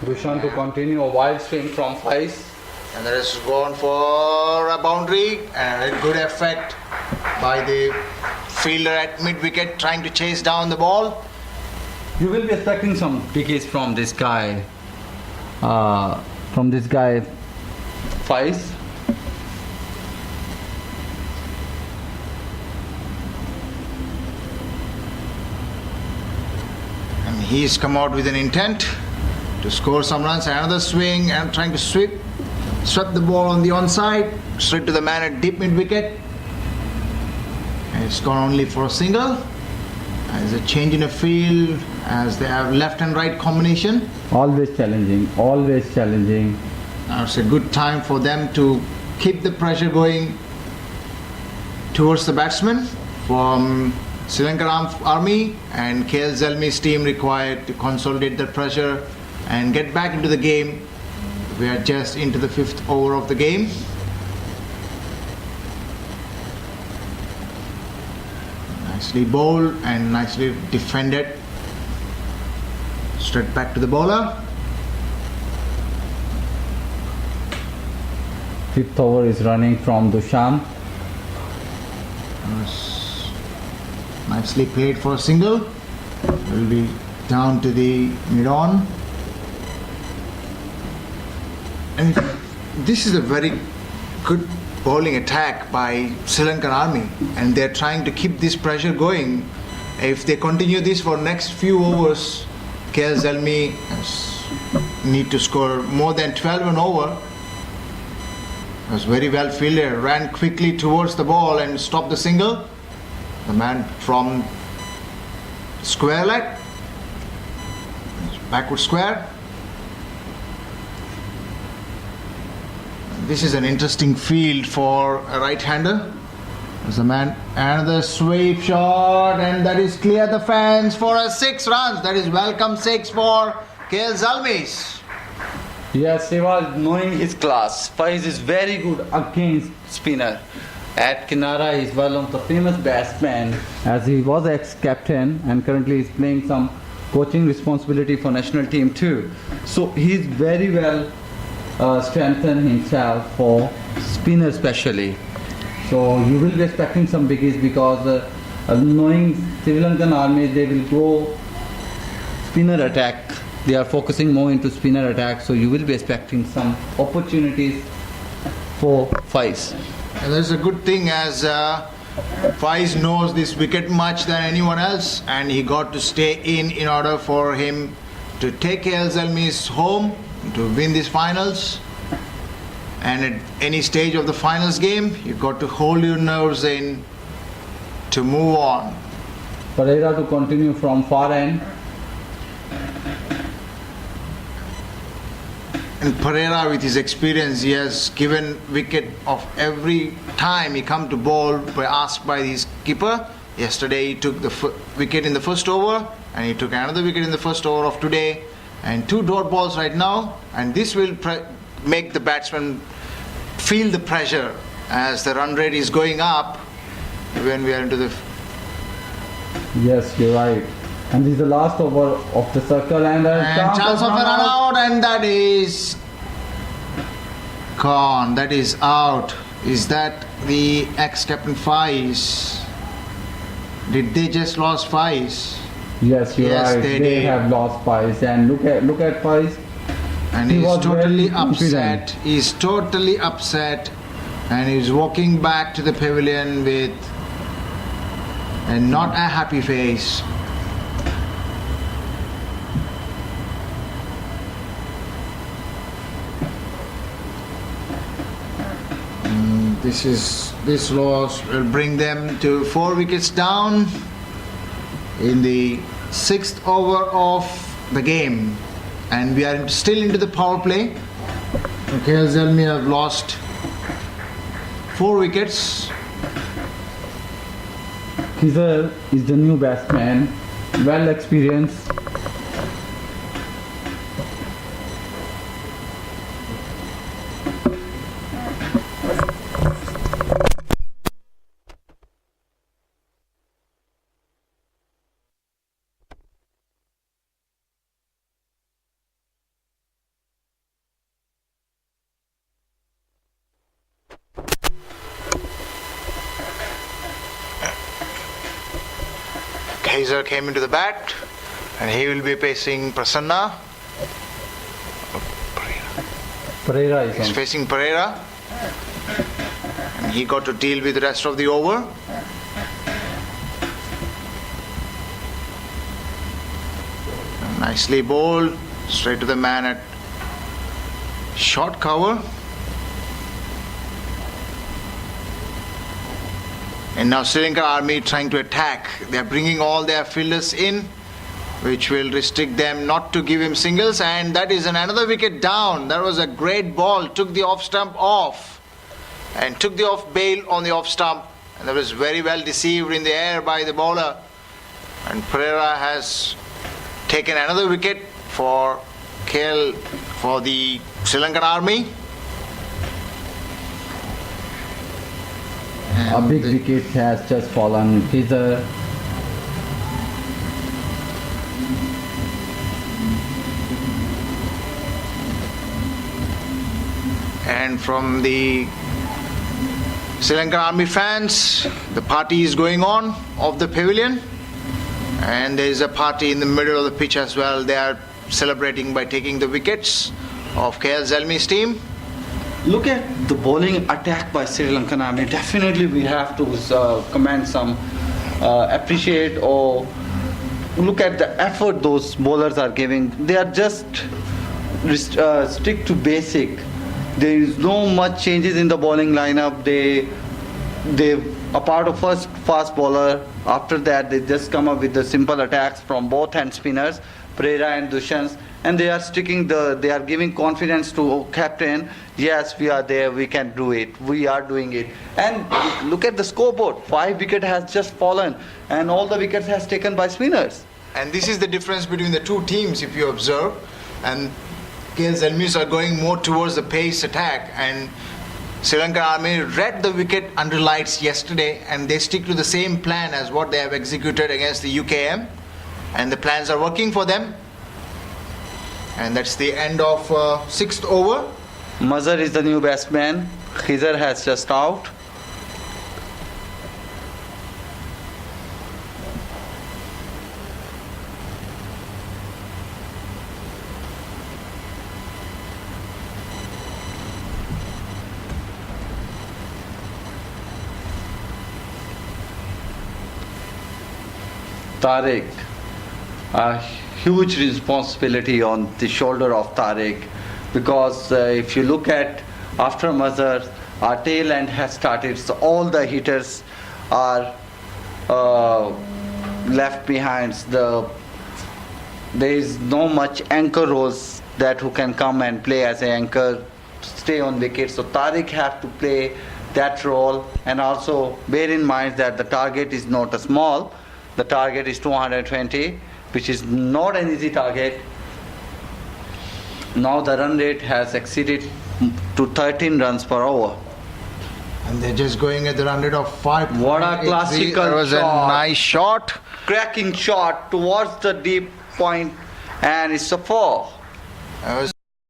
Dushan to continue a wild swing from 5. And that has gone for a boundary, and a good effect by the fielder at mid-wicket trying to chase down the ball. You will be expecting some wickets from this guy. Fives. And he's come out with an intent to score some runs. Another swing and trying to swept the ball on the onside, straight to the man at deep mid-wicket. And it's gone only for a single. There's a change in the field as they have left and right combination. Always challenging, always challenging. Now it's a good time for them to keep the pressure going towards the batsman from Sri Lankan Army and KL Zalmi's team required to consolidate their pressure and get back into the game. We are just into the 5th over of the game. Nicely bowled and nicely defended. Straight back to the bowler. 5th over is running from Dushan. Nicely played for a single. Will be down to the mid-on. And this is a very good bowling attack by Sri Lankan Army, and they're trying to keep this pressure going. If they continue this for next few overs, KL Zalmi need to score more than 12 an over. Was very well fielded, ran quickly towards the ball and stopped the single. The man from square leg, backward square. This is an interesting field for a right-hander. There's the man, another sweep shot, and that is clear the fence for a 6 runs. That is welcome 6 for KL Zalmis. Yes, Shiva, knowing his class, Faiz is very good against spinner. At Kinrara, he is one of the famous batsmen, as he was ex-captain and currently is playing some coaching responsibility for national team too. So he is very well strengthened himself for spinner especially. So you will be expecting some biggies because knowing Sri Lankan Army, they will go spinner attack. They are focusing more into spinner attack, so you will be expecting some opportunities for Faiz. And that's a good thing, as Faiz knows this wicket much than anyone else, and he got to stay in order for him to take KL Zalmi's home to win these finals. And at any stage of the finals game, you got to hold your nerves in to move on. Pereira to continue from far end. And Pereira, with his experience, he has given wicket of every time he come to bowl by asked by his keeper. Yesterday he took the wicket in the first over, and he took another wicket in the first over of today, and 2 dot balls right now. And this will make the batsman feel the pressure as the run rate is going up when we are into the... Yes, you're right. And this is the last over of the circle, and chance of a run out, and that is gone. That is out. Is that the ex-captain Faiz? Did they just lost Faiz? Yes, you're Yes, right. they They did. have lost Faiz, and look at Faiz. And He he's was totally very confident. upset. He's totally upset, and he's walking back to the pavilion with not a happy face. This loss will bring them to 4 wickets down in the 6th over of the game, and we are still into the power play. KL Zalmi have lost 4 wickets. Khizar is the new batsman, well experienced. Khizar came into the bat, and he will be facing Prasanna. Pereira is He's on. facing Pereira, and he got to deal with the rest of the over. Nicely bowled, straight to the man at short cover. And now Sri Lanka Army trying to attack. They are bringing all their fielders in, which will restrict them not to give him singles. And that is another wicket down. That was a great ball. Took the off stump off, and took the off bail on the off stump. and that was very well deceived in the air by the bowler. And Pereira has taken another wicket for KL, for the Sri Lankan Army. A big wicket has just fallen. Khizar. And from the Sri Lankan Army fans, the party is going on of the pavilion, and there is a party in the middle of the pitch as well. They are celebrating by taking the wickets of KL Zalmi's team. Look at the bowling attack by Sri Lankan Army. Definitely we have to commend some, appreciate or look at the effort those bowlers are giving. They are just stick to basic. There is no much changes in the bowling lineup. They apart of first fast bowler, after that they just come up with the simple attacks from both hand spinners, Pereira and Dushan, and they are they are giving confidence to captain. Yes, we are there, we can do it, we are doing it. And look at the scoreboard, 5 wickets has just fallen and all the wickets has taken by spinners. And this is the difference between the two teams, if you observe. And KL Zalmis are going more towards the pace attack, and Sri Lankan Army read the wicket under lights yesterday, and they stick to the same plan as what they have executed against the UKM, and the plans are working for them. And that's the end of 6th over. Mazhar is the new batsman. Khizar has just out. Tariq, a huge responsibility on the shoulder of Tariq, because if you look at after Mazhar, our tail end has started, so all the hitters are left behind. There is no much anchor roles that who can come and play as an anchor, stay on wicket. So Tariq have to play that role, and also bear in mind that the target is not a small. The target is 220, which is not an easy target. Now the run rate has exceeded to 13 runs per over. And they're just going at the run rate of 5. What a classical That was shot. a nice shot. Cracking shot towards the deep point, and it's a 4. That was